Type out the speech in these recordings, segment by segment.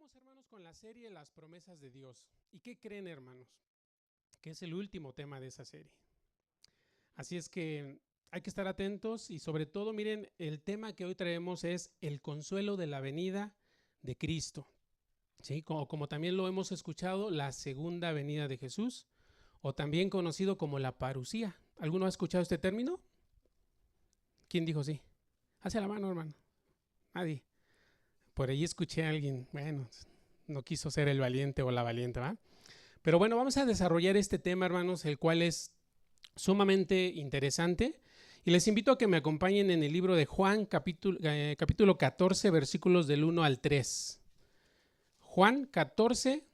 Continuamos, hermanos, con la serie Las promesas de Dios. ¿Y qué creen, hermanos? Que es el último tema de esa serie. Así es que hay que estar atentos y sobre todo, miren, el tema que hoy traemos es el consuelo de la venida de Cristo. ¿Sí? Como también lo hemos escuchado, la segunda venida de Jesús, o también conocido como la parusía. ¿Alguno ha escuchado este término? ¿Quién dijo sí? Hace la mano, hermano. Nadie. Por ahí escuché a alguien, bueno, no quiso ser el valiente o la valiente, ¿va? Pero bueno, vamos a desarrollar este tema, hermanos, el cual es sumamente interesante. Y les invito a que me acompañen en el libro de Juan, capítulo 14, versículos del 1 al 3. Juan 14,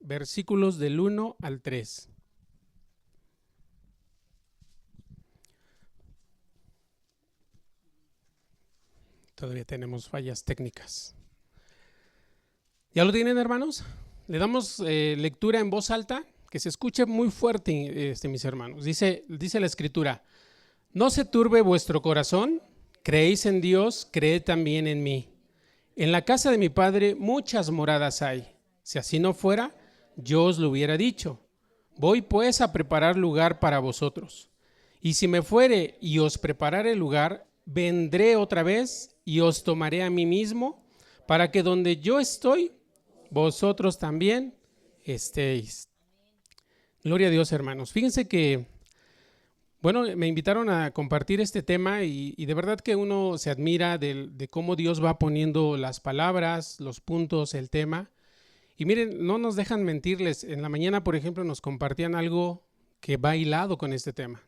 versículos del 1 al 3. Todavía tenemos fallas técnicas. ¿Ya lo tienen, hermanos? Le damos lectura en voz alta, que se escuche muy fuerte, mis hermanos. Dice la Escritura: no se turbe vuestro corazón, creéis en Dios, creed también en mí. En la casa de mi Padre muchas moradas hay. Si así no fuera, yo os lo hubiera dicho. Voy pues a preparar lugar para vosotros. Y si me fuere y os preparare lugar, vendré otra vez y os tomaré a mí mismo, para que donde yo estoy, vosotros también estéis. Gloria a Dios, hermanos. Fíjense que, bueno, me invitaron a compartir este tema y de verdad que uno se admira de cómo Dios va poniendo las palabras, los puntos, el tema. Y miren, no nos dejan mentirles. En la mañana, por ejemplo, nos compartían algo que va hilado con este tema.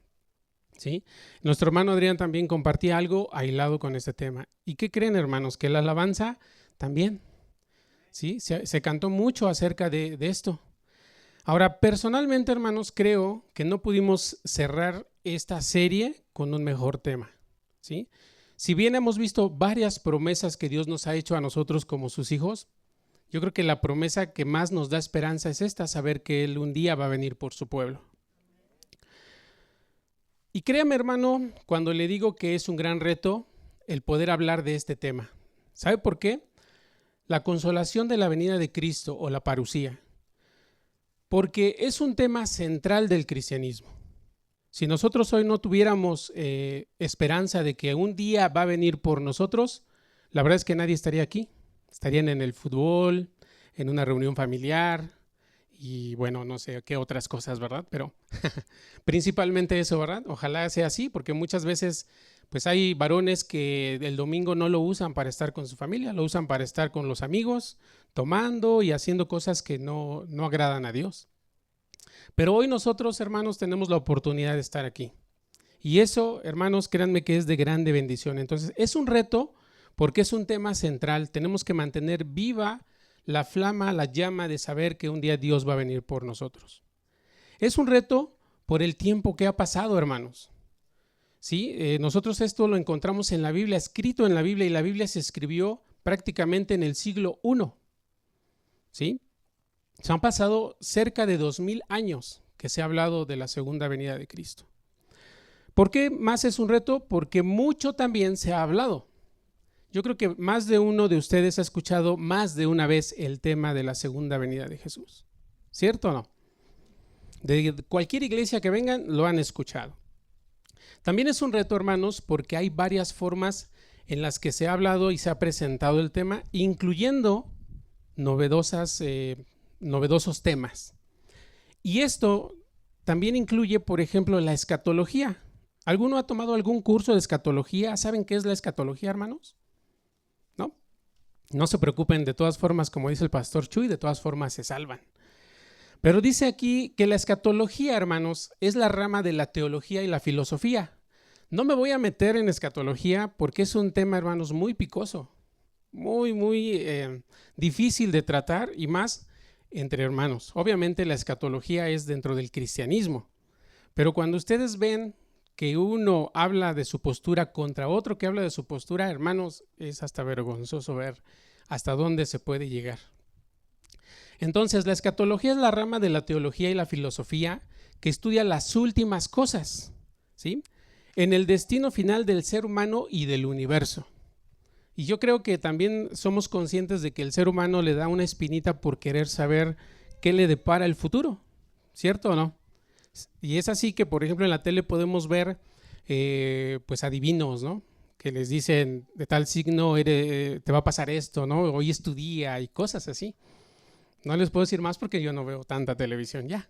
¿Sí? Nuestro hermano Adrián también compartía algo hilado con este tema. ¿Y qué creen, hermanos? Que la alabanza también. ¿Sí? Se cantó mucho acerca de esto. Ahora, personalmente, hermanos, creo que no pudimos cerrar esta serie con un mejor tema. ¿Sí? Si bien hemos visto varias promesas que Dios nos ha hecho a nosotros como sus hijos, yo creo que la promesa que más nos da esperanza es esta, saber que Él un día va a venir por su pueblo. Y créame, hermano, cuando le digo que es un gran reto el poder hablar de este tema. ¿Sabe por qué? La consolación de la venida de Cristo o la parusía. Porque es un tema central del cristianismo. Si nosotros hoy no tuviéramos esperanza de que un día va a venir por nosotros, la verdad es que nadie estaría aquí. Estarían en el fútbol, en una reunión familiar y bueno, no sé qué otras cosas, ¿verdad? Pero principalmente eso, ¿verdad? Ojalá sea así, porque muchas veces pues hay varones que el domingo no lo usan para estar con su familia, lo usan para estar con los amigos, tomando y haciendo cosas que no agradan a Dios. Pero hoy nosotros, hermanos, tenemos la oportunidad de estar aquí. Y eso, hermanos, créanme que es de grande bendición. Entonces, es un reto porque es un tema central. Tenemos que mantener viva la flama, la llama de saber que un día Dios va a venir por nosotros. Es un reto por el tiempo que ha pasado, hermanos. ¿Sí? Nosotros esto lo encontramos en la Biblia, escrito en la Biblia, y la Biblia se escribió prácticamente en el siglo I. ¿Sí? Se han pasado cerca de 2000 años que se ha hablado de la segunda venida de Cristo. ¿Por qué más es un reto? Porque mucho también se ha hablado. Yo creo que más de uno de ustedes ha escuchado más de una vez el tema de la segunda venida de Jesús. ¿Cierto o no? De cualquier iglesia que vengan, lo han escuchado. También es un reto, hermanos, porque hay varias formas en las que se ha hablado y se ha presentado el tema, incluyendo novedosos temas. Y esto también incluye, por ejemplo, la escatología. ¿Alguno ha tomado algún curso de escatología? ¿Saben qué es la escatología, hermanos? ¿No? No se preocupen, de todas formas, como dice el pastor Chuy, de todas formas se salvan. Pero dice aquí que la escatología, hermanos, es la rama de la teología y la filosofía. No me voy a meter en escatología porque es un tema, hermanos, muy picoso, muy difícil de tratar y más entre hermanos. Obviamente la escatología es dentro del cristianismo, pero cuando ustedes ven que uno habla de su postura contra otro que habla de su postura, hermanos, es hasta vergonzoso ver hasta dónde se puede llegar. Entonces, la escatología es la rama de la teología y la filosofía que estudia las últimas cosas, ¿sí? En el destino final del ser humano y del universo. Y yo creo que también somos conscientes de que el ser humano le da una espinita por querer saber qué le depara el futuro, ¿cierto o no? Y es así que, por ejemplo, en la tele podemos ver pues adivinos, ¿no? Que les dicen de tal signo te va a pasar esto, ¿no? Hoy es tu día y cosas así. No les puedo decir más porque yo no veo tanta televisión ya.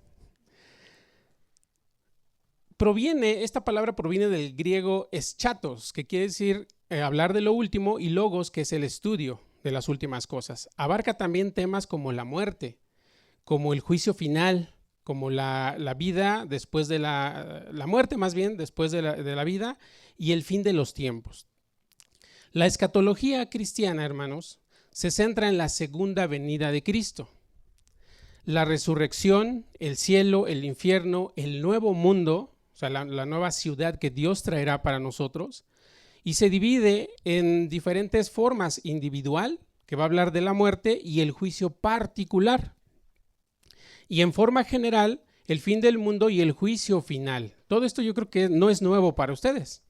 Esta palabra proviene del griego eschatos, que quiere decir hablar de lo último, y logos, que es el estudio de las últimas cosas. Abarca también temas como la muerte, como el juicio final, como la vida después de la muerte, más bien después de la vida, y el fin de los tiempos. La escatología cristiana, hermanos, se centra en la segunda venida de Cristo. La resurrección, el cielo, el infierno, el nuevo mundo, o sea, la nueva ciudad que Dios traerá para nosotros, y se divide en diferentes formas: individual, que va a hablar de la muerte, y el juicio particular. Y en forma general, el fin del mundo y el juicio final. Todo esto yo creo que no es nuevo para ustedes.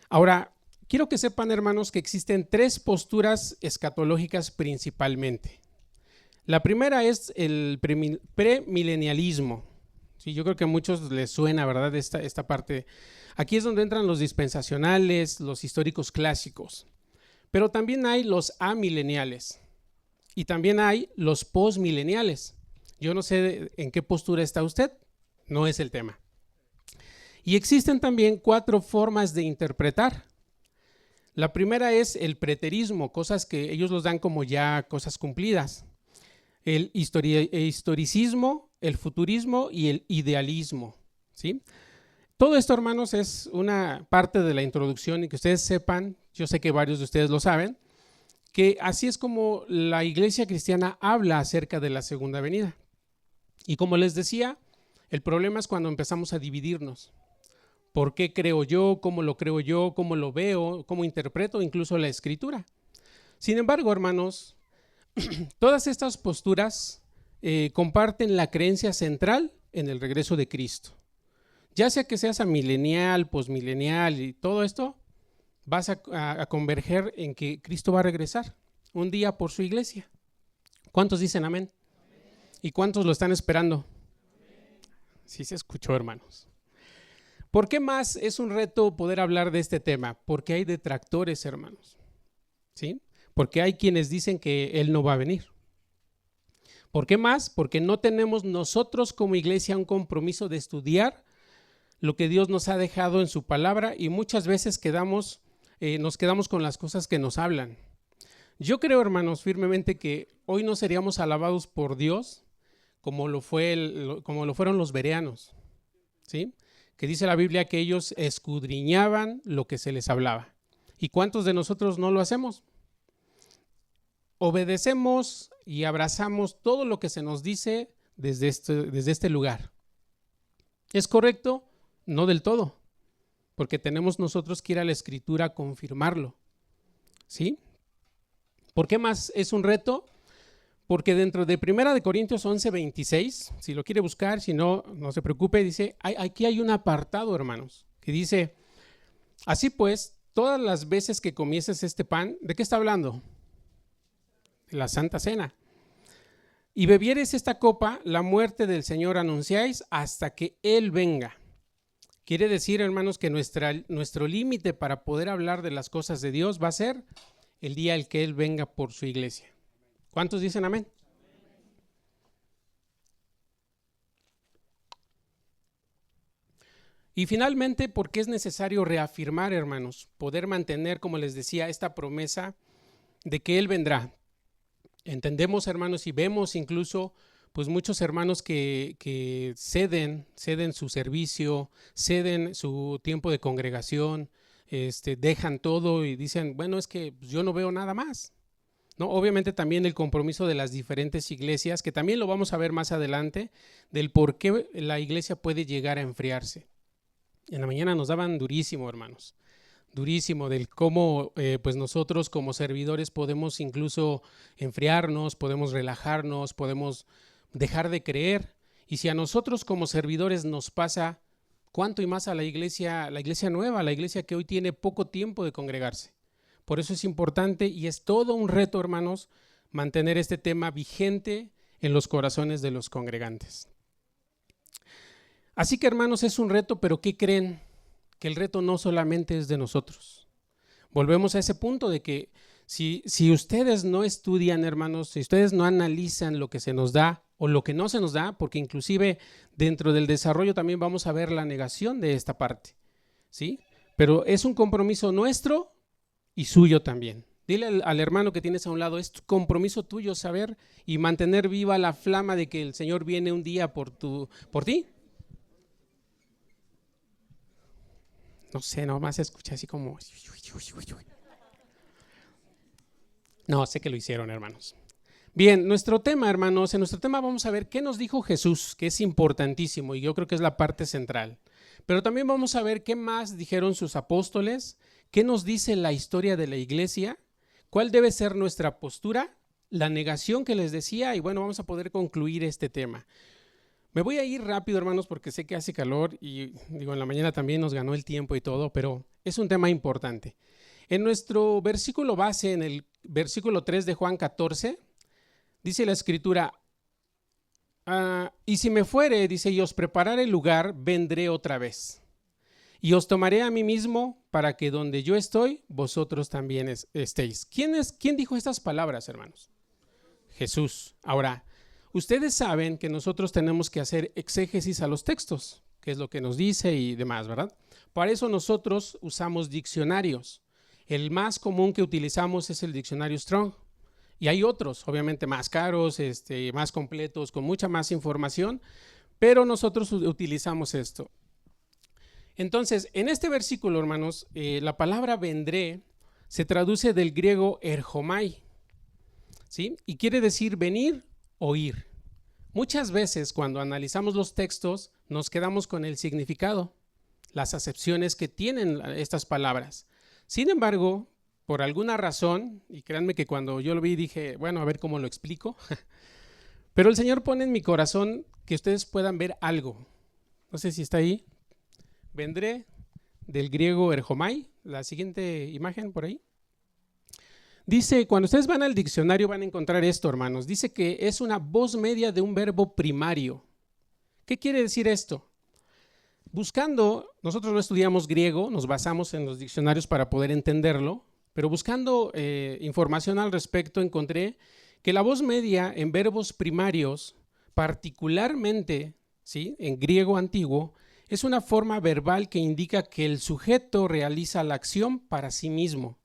Ahora, quiero que sepan, hermanos, que existen tres posturas escatológicas principalmente. La primera es el premilenialismo. Sí, yo creo que a muchos les suena, ¿verdad?, esta parte. Aquí es donde entran los dispensacionales, los históricos clásicos. Pero también hay los amileniales y también hay los postmileniales. Yo no sé en qué postura está usted, no es el tema. Y existen también 4 formas de interpretar. La primera es el preterismo, cosas que ellos los dan como ya cosas cumplidas. El historicismo, el futurismo y el idealismo, ¿sí? Todo esto, hermanos, es una parte de la introducción, y que ustedes sepan, yo sé que varios de ustedes lo saben, que así es como la iglesia cristiana habla acerca de la segunda venida. Y como les decía, el problema es cuando empezamos a dividirnos. ¿Por qué creo yo? ¿Cómo lo creo yo? ¿Cómo lo veo? ¿Cómo interpreto incluso la escritura? Sin embargo, hermanos, todas estas posturas comparten la creencia central en el regreso de Cristo. Ya sea que seas amilenial, posmilenial y todo esto, vas a converger en que Cristo va a regresar un día por su iglesia. ¿Cuántos dicen amén? ¿Y cuántos lo están esperando? Sí se escuchó, hermanos. ¿Por qué más es un reto poder hablar de este tema? Porque hay detractores, hermanos, ¿sí? Porque hay quienes dicen que Él no va a venir. ¿Por qué más? Porque no tenemos nosotros como iglesia un compromiso de estudiar lo que Dios nos ha dejado en su palabra, y muchas veces nos quedamos con las cosas que nos hablan. Yo creo, hermanos, firmemente que hoy no seríamos alabados por Dios como lo fueron los bereanos, ¿sí? Que dice la Biblia que ellos escudriñaban lo que se les hablaba. ¿Y cuántos de nosotros no lo hacemos? Obedecemos y abrazamos todo lo que se nos dice desde este lugar. ¿Es correcto? No del todo, porque tenemos nosotros que ir a la Escritura a confirmarlo, ¿sí? ¿Por qué más es un reto? Porque dentro de 1 Corintios 11:26, si lo quiere buscar, si no, no se preocupe, dice, aquí hay un apartado, hermanos, que dice: así pues, todas las veces que comieses este pan, ¿de qué está hablando? De la Santa Cena. Y bebieres esta copa, la muerte del Señor anunciáis hasta que Él venga. Quiere decir, hermanos, que nuestro límite para poder hablar de las cosas de Dios va a ser el día en que Él venga por su iglesia. ¿Cuántos dicen amén? Y finalmente, ¿por qué es necesario reafirmar, hermanos, poder mantener, como les decía, esta promesa de que Él vendrá? Entendemos, hermanos, y vemos incluso pues muchos hermanos que ceden su servicio, ceden su tiempo de congregación, dejan todo y dicen, bueno, es que yo no veo nada más, ¿no? Obviamente también el compromiso de las diferentes iglesias, que también lo vamos a ver más adelante, del por qué la iglesia puede llegar a enfriarse. En la mañana nos daban durísimo, hermanos, durísimo, del cómo pues nosotros como servidores podemos incluso enfriarnos, podemos relajarnos, podemos dejar de creer. Y si a nosotros como servidores nos pasa, ¿cuánto y más a la iglesia nueva, la iglesia que hoy tiene poco tiempo de congregarse? Por eso es importante y es todo un reto, hermanos, mantener este tema vigente en los corazones de los congregantes. Así que, hermanos, es un reto, pero ¿qué creen? Que el reto no solamente es de nosotros. Volvemos a ese punto de que si ustedes no estudian, hermanos, si ustedes no analizan lo que se nos da o lo que no se nos da, porque inclusive dentro del desarrollo también vamos a ver la negación de esta parte, ¿sí? Pero es un compromiso nuestro y suyo también. Dile al hermano que tienes a un lado, es compromiso tuyo saber y mantener viva la flama de que el Señor viene un día por ti. No sé, nomás se escucha así como... No, sé que lo hicieron, hermanos. Bien, nuestro tema, hermanos, en nuestro tema vamos a ver qué nos dijo Jesús, que es importantísimo y yo creo que es la parte central. Pero también vamos a ver qué más dijeron sus apóstoles, qué nos dice la historia de la iglesia, cuál debe ser nuestra postura, la negación que les decía y bueno, vamos a poder concluir este tema. Me voy a ir rápido, hermanos, porque sé que hace calor y digo, en la mañana también nos ganó el tiempo y todo, pero es un tema importante. En nuestro versículo base, en el versículo 3 de Juan 14, dice la escritura, y si me fuere, dice, y os prepararé el lugar, vendré otra vez. Y os tomaré a mí mismo para que donde yo estoy, vosotros también estéis. ¿Quién dijo estas palabras, hermanos? Jesús. Ahora, ustedes saben que nosotros tenemos que hacer exégesis a los textos, que es lo que nos dice y demás, ¿verdad? Para eso nosotros usamos diccionarios. El más común que utilizamos es el diccionario Strong. Y hay otros, obviamente más caros, más completos, con mucha más información, pero nosotros utilizamos esto. Entonces, en este versículo, hermanos, la palabra vendré se traduce del griego erjomai, ¿sí? Y quiere decir venir o ir. Muchas veces cuando analizamos los textos nos quedamos con el significado, las acepciones que tienen estas palabras. Sin embargo, por alguna razón, y créanme que cuando yo lo vi dije, bueno, a ver cómo lo explico, pero el Señor pone en mi corazón que ustedes puedan ver algo. No sé si está ahí. Vendré del griego erjomai, la siguiente imagen por ahí. Dice, cuando ustedes van al diccionario van a encontrar esto, hermanos. Dice que es una voz media de un verbo primario. ¿Qué quiere decir esto? Buscando, nosotros no estudiamos griego, nos basamos en los diccionarios para poder entenderlo, pero buscando información al respecto encontré que la voz media en verbos primarios, particularmente, ¿sí?, en griego antiguo, es una forma verbal que indica que el sujeto realiza la acción para sí mismo,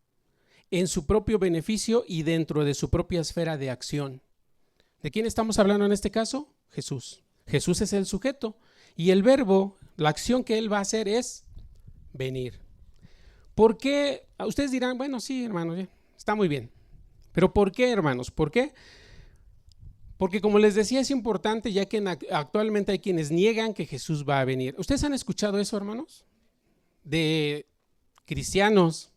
en su propio beneficio y dentro de su propia esfera de acción. ¿De quién estamos hablando en este caso? Jesús. Jesús es el sujeto y el verbo, la acción que él va a hacer es venir. ¿Por qué? Ustedes dirán, bueno, sí, hermanos, está muy bien. Pero ¿por qué, hermanos? ¿Por qué? Porque como les decía, es importante ya que actualmente hay quienes niegan que Jesús va a venir. ¿Ustedes han escuchado eso, hermanos? De cristianos,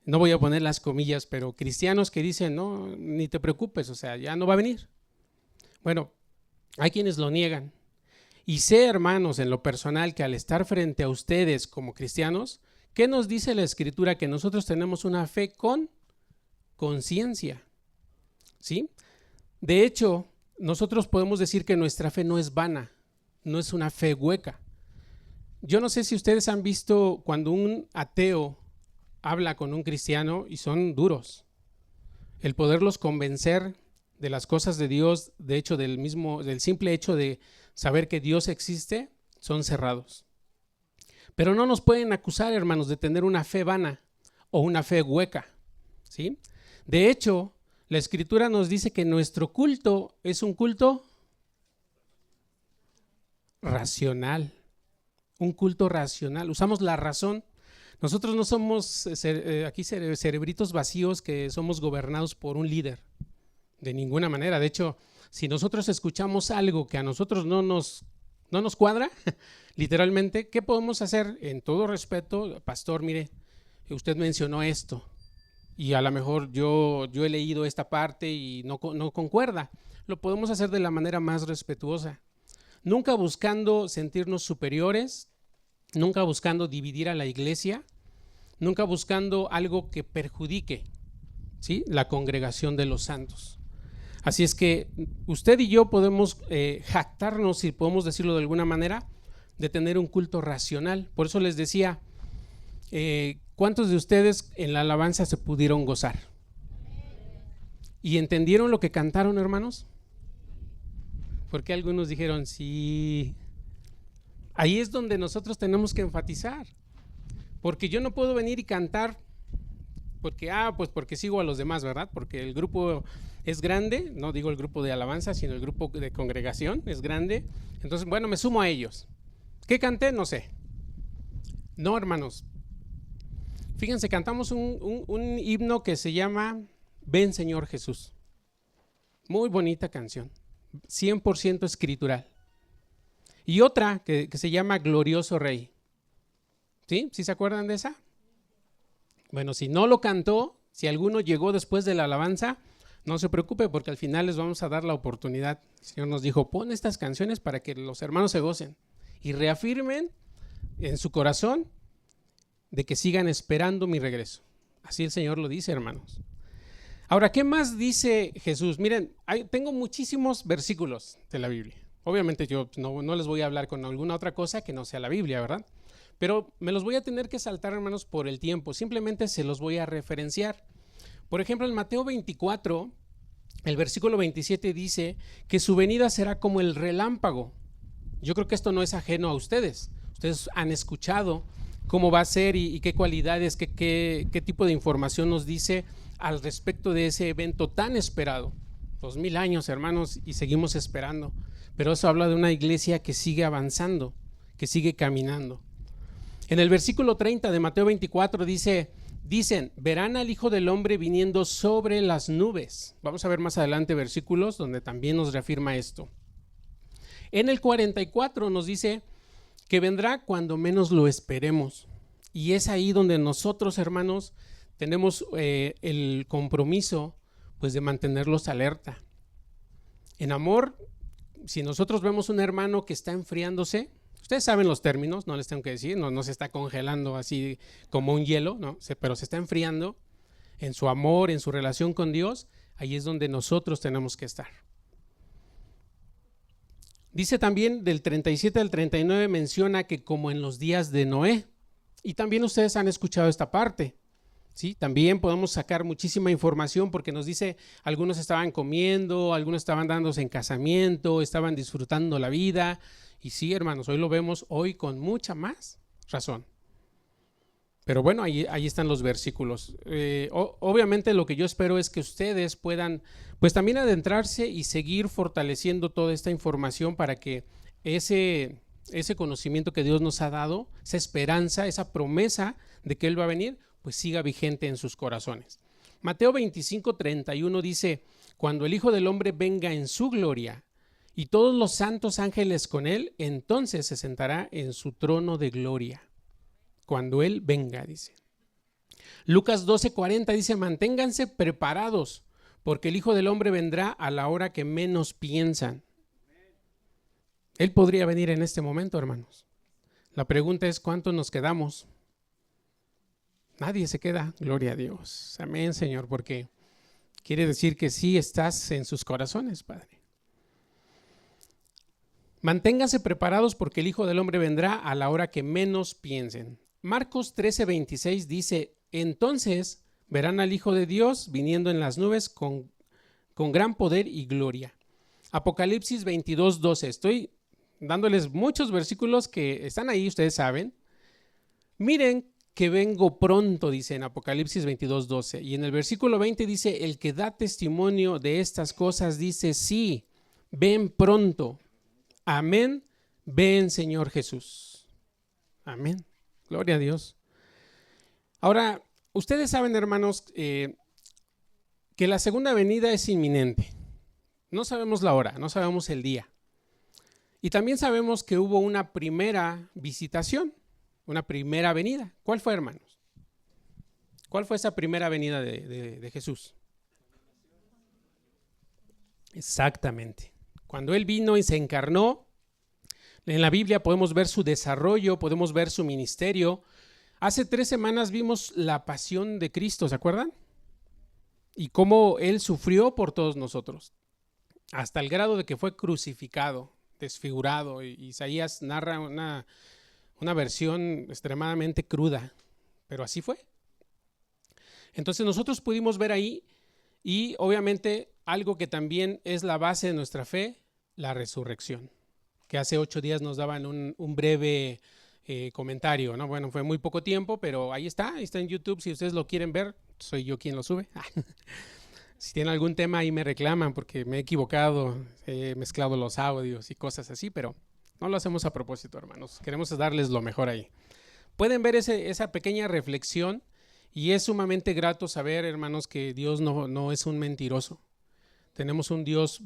no voy a poner las comillas, pero cristianos que dicen, no, ni te preocupes, o sea, ya no va a venir. Bueno, hay quienes lo niegan. Y sé, hermanos, en lo personal, que al estar frente a ustedes como cristianos, ¿qué nos dice la Escritura? Que nosotros tenemos una fe con conciencia, ¿sí? De hecho, nosotros podemos decir que nuestra fe no es vana, no es una fe hueca. Yo no sé si ustedes han visto cuando un ateo habla con un cristiano y son duros. El poderlos convencer de las cosas de Dios, de hecho del simple hecho de saber que Dios existe, son cerrados. Pero no nos pueden acusar, hermanos, de tener una fe vana o una fe hueca, ¿sí? De hecho, la Escritura nos dice que nuestro culto es un culto racional, un culto racional. Usamos la razón. Nosotros no somos aquí cerebritos vacíos que somos gobernados por un líder, de ninguna manera. De hecho, si nosotros escuchamos algo que a nosotros no nos cuadra, literalmente, ¿qué podemos hacer? En todo respeto, pastor, mire, usted mencionó esto y a lo mejor yo he leído esta parte y no concuerda. Lo podemos hacer de la manera más respetuosa, nunca buscando sentirnos superiores, nunca buscando dividir a la iglesia. nunca buscando algo que perjudique, ¿sí?, la congregación de los santos. Así es que usted y yo podemos jactarnos, si podemos decirlo de alguna manera, de tener un culto racional. Por eso les decía, ¿cuántos de ustedes en la alabanza se pudieron gozar? ¿Y entendieron lo que cantaron, hermanos? Porque algunos dijeron sí. Ahí es donde nosotros tenemos que enfatizar, porque yo no puedo venir y cantar porque, pues porque sigo a los demás, ¿verdad? Porque el grupo es grande, no digo el grupo de alabanza, sino el grupo de congregación es grande. Entonces, bueno, me sumo a ellos. ¿Qué canté? No sé. No, hermanos. Fíjense, cantamos un himno que se llama Ven Señor Jesús. Muy bonita canción, 100% escritural. Y otra que se llama Glorioso Rey. ¿Sí? ¿Sí se acuerdan de esa? Bueno, si no lo cantó, si alguno llegó después de la alabanza, no se preocupe porque al final les vamos a dar la oportunidad. El Señor nos dijo, pon estas canciones para que los hermanos se gocen y reafirmen en su corazón de que sigan esperando mi regreso. Así el Señor lo dice, hermanos. Ahora, ¿qué más dice Jesús? Miren, tengo muchísimos versículos de la Biblia. Obviamente yo no les voy a hablar con alguna otra cosa que no sea la Biblia, ¿verdad? Pero me los voy a tener que saltar, hermanos, por el tiempo. Simplemente se los voy a referenciar. Por ejemplo, en Mateo 24, el versículo 27 dice que su venida será como el relámpago. Yo creo que esto no es ajeno a ustedes. Ustedes han escuchado cómo va a ser y qué cualidades, qué tipo de información nos dice al respecto de ese evento tan esperado. 2000 años, hermanos, y seguimos esperando. Pero eso habla de una iglesia que sigue avanzando, que sigue caminando. En el versículo 30 de Mateo 24 dicen, verán al Hijo del Hombre viniendo sobre las nubes. Vamos a ver más adelante versículos donde también nos reafirma esto. En el 44 nos dice que vendrá cuando menos lo esperemos. Y es ahí donde nosotros, hermanos, tenemos el compromiso, pues, de mantenerlos alerta. En amor, si nosotros vemos un hermano que está enfriándose, ustedes saben los términos, no les tengo que decir, no se está congelando así como un hielo, ¿no? Pero se está enfriando en su amor, en su relación con Dios, ahí es donde nosotros tenemos que estar. Dice también del 37 al 39, menciona que como en los días de Noé, y también ustedes han escuchado esta parte, ¿sí? También podemos sacar muchísima información porque nos dice, algunos estaban comiendo, algunos estaban dándose en casamiento, estaban disfrutando la vida. Y sí, hermanos, hoy lo vemos hoy con mucha más razón. Pero bueno, ahí están los versículos. Obviamente lo que yo espero es que ustedes puedan pues también adentrarse y seguir fortaleciendo toda esta información para que ese conocimiento que Dios nos ha dado, esa esperanza, esa promesa de que Él va a venir, pues siga vigente en sus corazones. Mateo 25:31 dice, cuando el Hijo del Hombre venga en su gloria y todos los santos ángeles con Él, entonces se sentará en su trono de gloria. Cuando Él venga, dice. Lucas 12:40 dice, manténganse preparados, porque el Hijo del Hombre vendrá a la hora que menos piensan. Él podría venir en este momento, hermanos. La pregunta es, ¿cuántos nos quedamos? Nadie se queda, gloria a Dios. Amén, Señor, porque quiere decir que sí estás en sus corazones, Padre. Manténganse preparados porque el Hijo del Hombre vendrá a la hora que menos piensen. Marcos 13:26 dice, entonces verán al Hijo de Dios viniendo en las nubes con gran poder y gloria. Apocalipsis 22:12. Estoy dándoles muchos versículos que están ahí, ustedes saben. Miren que vengo pronto, dice en Apocalipsis 22:12. Y en el versículo 20 dice, el que da testimonio de estas cosas dice, sí, ven pronto. Amén, ven Señor Jesús. Amén, gloria a Dios. Ahora, ustedes saben, hermanos, que la segunda venida es inminente. No sabemos la hora, no sabemos el día. Y también sabemos que hubo una primera visitación, una primera venida. ¿Cuál fue, hermanos? ¿Cuál fue esa primera venida de Jesús? Exactamente. Cuando Él vino y se encarnó, en la Biblia podemos ver su desarrollo, podemos ver su ministerio. Hace 3 semanas vimos la pasión de Cristo, ¿se acuerdan? Y cómo Él sufrió por todos nosotros, hasta el grado de que fue crucificado, desfigurado. Y Isaías narra una versión extremadamente cruda, pero así fue. Entonces nosotros pudimos ver ahí, y obviamente algo que también es la base de nuestra fe, la resurrección, que hace 8 días nos daban un breve comentario, ¿no? Bueno, fue muy poco tiempo, pero ahí está en YouTube, si ustedes lo quieren ver, soy yo quien lo sube. Si tienen algún tema ahí me reclaman porque me he equivocado, he mezclado los audios y cosas así, pero no lo hacemos a propósito, hermanos. Queremos darles lo mejor ahí. Pueden ver esa pequeña reflexión, y es sumamente grato saber, hermanos, que Dios no es un mentiroso. Tenemos un Dios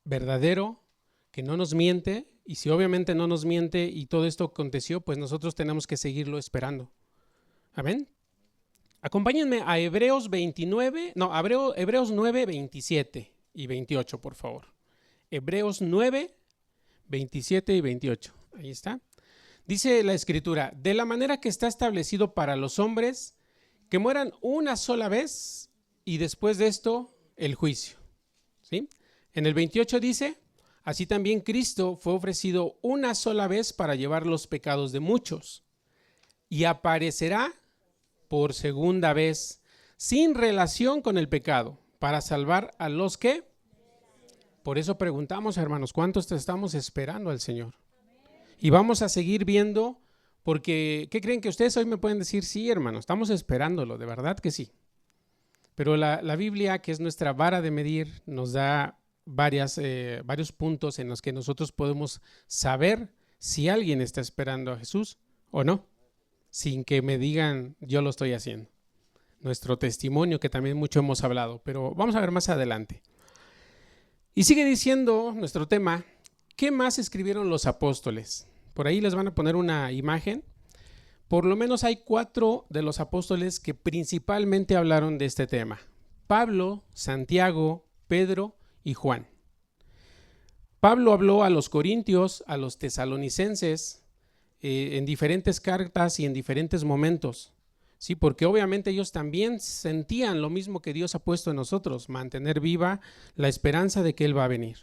verdadero, que no nos miente, y si obviamente no nos miente y todo esto aconteció, pues nosotros tenemos que seguirlo esperando. Amén. Acompáñenme a Hebreos 9, 27 y 28, por favor. Hebreos 9, 27 y 28. Ahí está. Dice la Escritura: de la manera que está establecido para los hombres que mueran una sola vez, y después de esto el juicio. ¿Sí? En el 28 dice: así también Cristo fue ofrecido una sola vez para llevar los pecados de muchos, y aparecerá por segunda vez, sin relación con el pecado, para salvar a los que. Por eso preguntamos, hermanos, ¿cuántos estamos esperando al Señor? Y vamos a seguir viendo, porque ¿qué creen que ustedes hoy me pueden decir? Sí, hermanos, estamos esperándolo, de verdad que sí. Pero la Biblia, que es nuestra vara de medir, nos da varios puntos en los que nosotros podemos saber si alguien está esperando a Jesús o no, sin que me digan yo lo estoy haciendo. Nuestro testimonio, que también mucho hemos hablado, pero vamos a ver más adelante. Y sigue diciendo nuestro tema: ¿qué más escribieron los apóstoles? Por ahí les van a poner una imagen. Por lo menos hay 4 de los apóstoles que principalmente hablaron de este tema: Pablo, Santiago, Pedro y Juan. Pablo habló a los corintios, a los tesalonicenses, en diferentes cartas y en diferentes momentos, ¿sí? Porque obviamente ellos también sentían lo mismo que Dios ha puesto en nosotros: mantener viva la esperanza de que Él va a venir.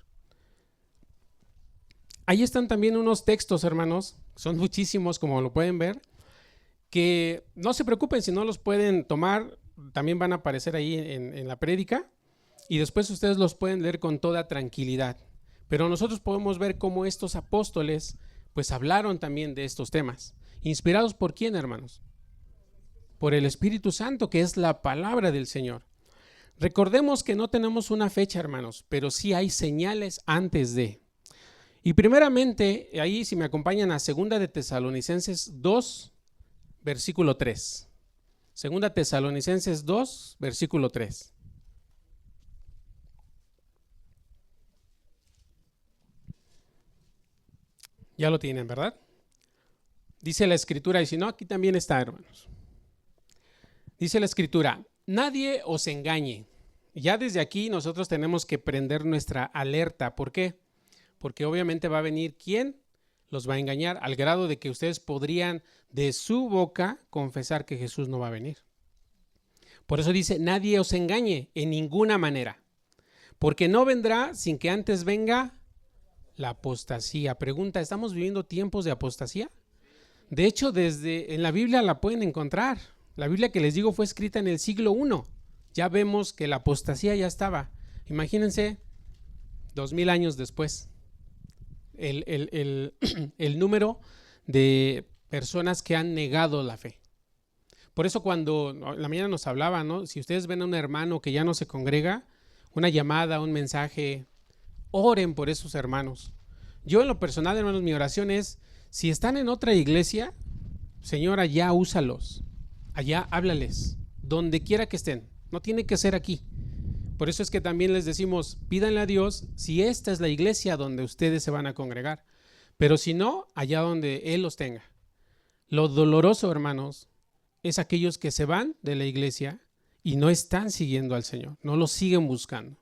Ahí están también unos textos, hermanos, son muchísimos, como lo pueden ver, que no se preocupen si no los pueden tomar, también van a aparecer ahí en la prédica, y después ustedes los pueden leer con toda tranquilidad. Pero nosotros podemos ver cómo estos apóstoles pues hablaron también de estos temas. ¿Inspirados por quién, hermanos? Por el Espíritu Santo, que es la palabra del Señor. Recordemos que no tenemos una fecha, hermanos, pero sí hay señales antes de. Y primeramente, ahí si me acompañan a 2 de Tesalonicenses 2, versículo 3. 2 Tesalonicenses 2, versículo 3. Ya lo tienen, ¿verdad? Dice la Escritura, y si no, aquí también está, hermanos. Dice la Escritura: nadie os engañe. Ya desde aquí nosotros tenemos que prender nuestra alerta. ¿Por qué? Porque obviamente va a venir quien los va a engañar, al grado de que ustedes podrían de su boca confesar que Jesús no va a venir. Por eso dice: nadie os engañe en ninguna manera, porque no vendrá sin que antes venga la apostasía. Pregunta: ¿estamos viviendo tiempos de apostasía? De hecho, en la Biblia la pueden encontrar. La Biblia que les digo fue escrita en el siglo I. Ya vemos que la apostasía ya estaba. Imagínense, 2000 años después, el número de personas que han negado la fe. Por eso cuando en la mañana nos hablaba, ¿no? Si ustedes ven a un hermano que ya no se congrega, una llamada, un mensaje, oren por esos hermanos. Yo en lo personal, hermanos, mi oración es: si están en otra iglesia, Señor, allá úsalos, allá háblales, donde quiera que estén, no tiene que ser aquí. Por eso es que también les decimos: pídanle a Dios si esta es la iglesia donde ustedes se van a congregar, pero si no, allá donde Él los tenga. Lo doloroso, hermanos, es aquellos que se van de la iglesia y no están siguiendo al Señor, no lo siguen buscando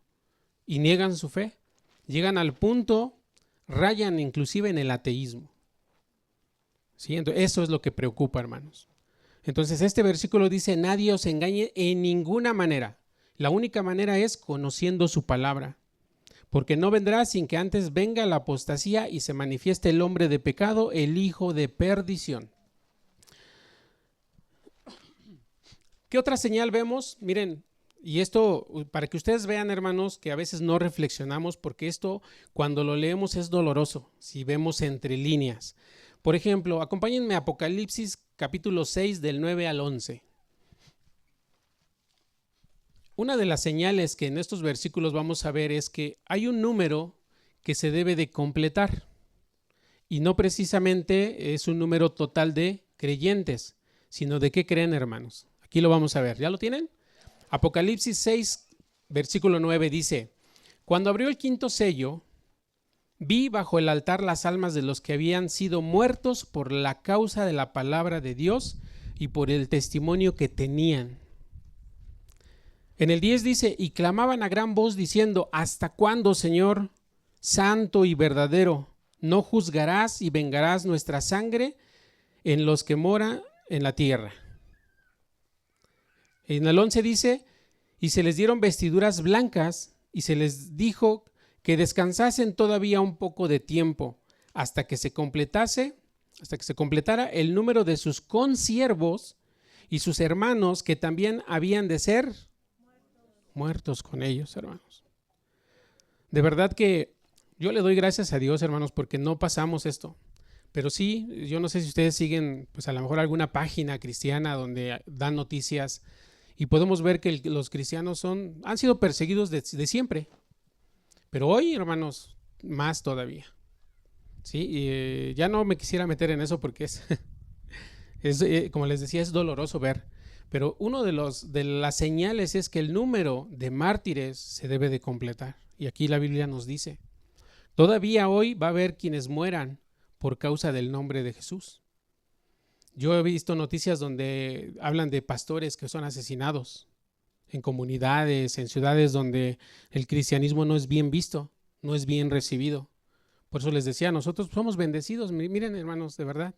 y niegan su fe. Llegan al punto, rayan inclusive en el ateísmo. ¿Sí? Entonces, eso es lo que preocupa, hermanos. Entonces este versículo dice, nadie os engañe en ninguna manera. La única manera es conociendo su palabra. Porque no vendrá sin que antes venga la apostasía y se manifieste el hombre de pecado, el hijo de perdición. ¿Qué otra señal vemos? Miren, y esto para que ustedes vean, hermanos, que a veces no reflexionamos, porque esto cuando lo leemos es doloroso, si vemos entre líneas. Por ejemplo, acompáñenme a Apocalipsis capítulo 6 del 9 al 11. Una de las señales que en estos versículos vamos a ver es que hay un número que se debe de completar y no precisamente es un número total de creyentes, sino de qué creen, hermanos. Aquí lo vamos a ver, ¿ya lo tienen? Apocalipsis 6, versículo 9 dice, cuando abrió el quinto sello, vi bajo el altar las almas de los que habían sido muertos por la causa de la palabra de Dios y por el testimonio que tenían. En el 10 dice, y clamaban a gran voz diciendo, ¿hasta cuándo, Señor, santo y verdadero, no juzgarás y vengarás nuestra sangre en los que moran en la tierra? En el 11 dice, y se les dieron vestiduras blancas y se les dijo que descansasen todavía un poco de tiempo hasta que se completara el número de sus consiervos y sus hermanos que también habían de ser muertos con ellos, hermanos. De verdad que yo le doy gracias a Dios, hermanos, porque no pasamos esto. Pero sí, yo no sé si ustedes siguen, pues a lo mejor alguna página cristiana donde dan noticias y podemos ver que los cristianos han sido perseguidos de siempre. Pero hoy, hermanos, más todavía. Sí, y ya no me quisiera meter en eso porque como les decía, es doloroso ver. Pero uno de las señales es que el número de mártires se debe de completar. Y aquí la Biblia nos dice, todavía hoy va a haber quienes mueran por causa del nombre de Jesús. Yo he visto noticias donde hablan de pastores que son asesinados en comunidades, en ciudades donde el cristianismo no es bien visto, no es bien recibido. Por eso les decía, nosotros somos bendecidos. Miren, hermanos, de verdad.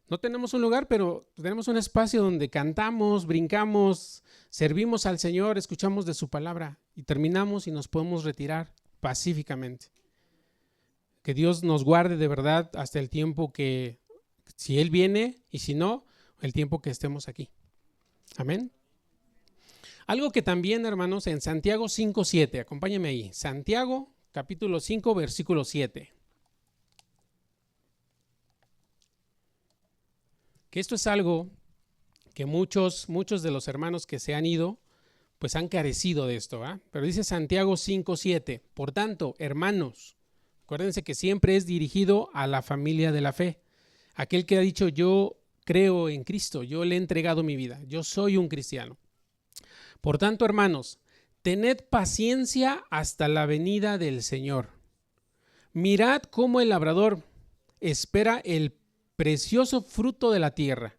No tenemos un lugar, pero tenemos un espacio donde cantamos, brincamos, servimos al Señor, escuchamos de su palabra y terminamos y nos podemos retirar pacíficamente. Que Dios nos guarde de verdad hasta el tiempo que, si Él viene y si no, el tiempo que estemos aquí. Amén. Algo que también, hermanos, en Santiago 5:7, acompáñenme ahí. Santiago capítulo 5, versículo 7. Que esto es algo que muchos de los hermanos que se han ido, pues han carecido de esto, ¿eh? Pero dice Santiago 5:7, por tanto, hermanos, acuérdense que siempre es dirigido a la familia de la fe. Aquel que ha dicho, yo creo en Cristo, yo le he entregado mi vida, yo soy un cristiano. Por tanto, hermanos, tened paciencia hasta la venida del Señor. Mirad cómo el labrador espera el precioso fruto de la tierra,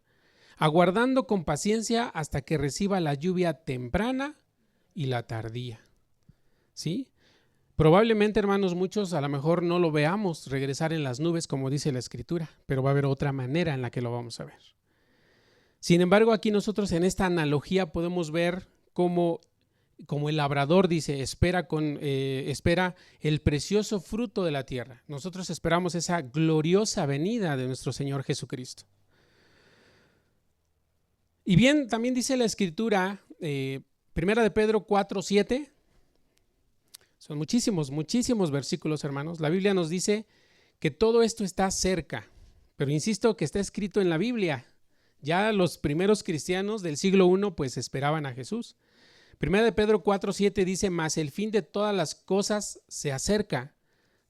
aguardando con paciencia hasta que reciba la lluvia temprana y la tardía. ¿Sí? Probablemente, hermanos, muchos a lo mejor no lo veamos regresar en las nubes, como dice la Escritura, pero va a haber otra manera en la que lo vamos a ver. Sin embargo, aquí nosotros en esta analogía podemos ver cómo el labrador dice, espera el precioso fruto de la tierra. Nosotros esperamos esa gloriosa venida de nuestro Señor Jesucristo. Y bien, también dice la Escritura, Primera de Pedro 4:7, son muchísimos versículos, hermanos. La Biblia nos dice que todo esto está cerca, pero insisto que está escrito en la Biblia. Ya los primeros cristianos del siglo I pues esperaban a Jesús. Primera de Pedro 4:7 dice, mas el fin de todas las cosas se acerca.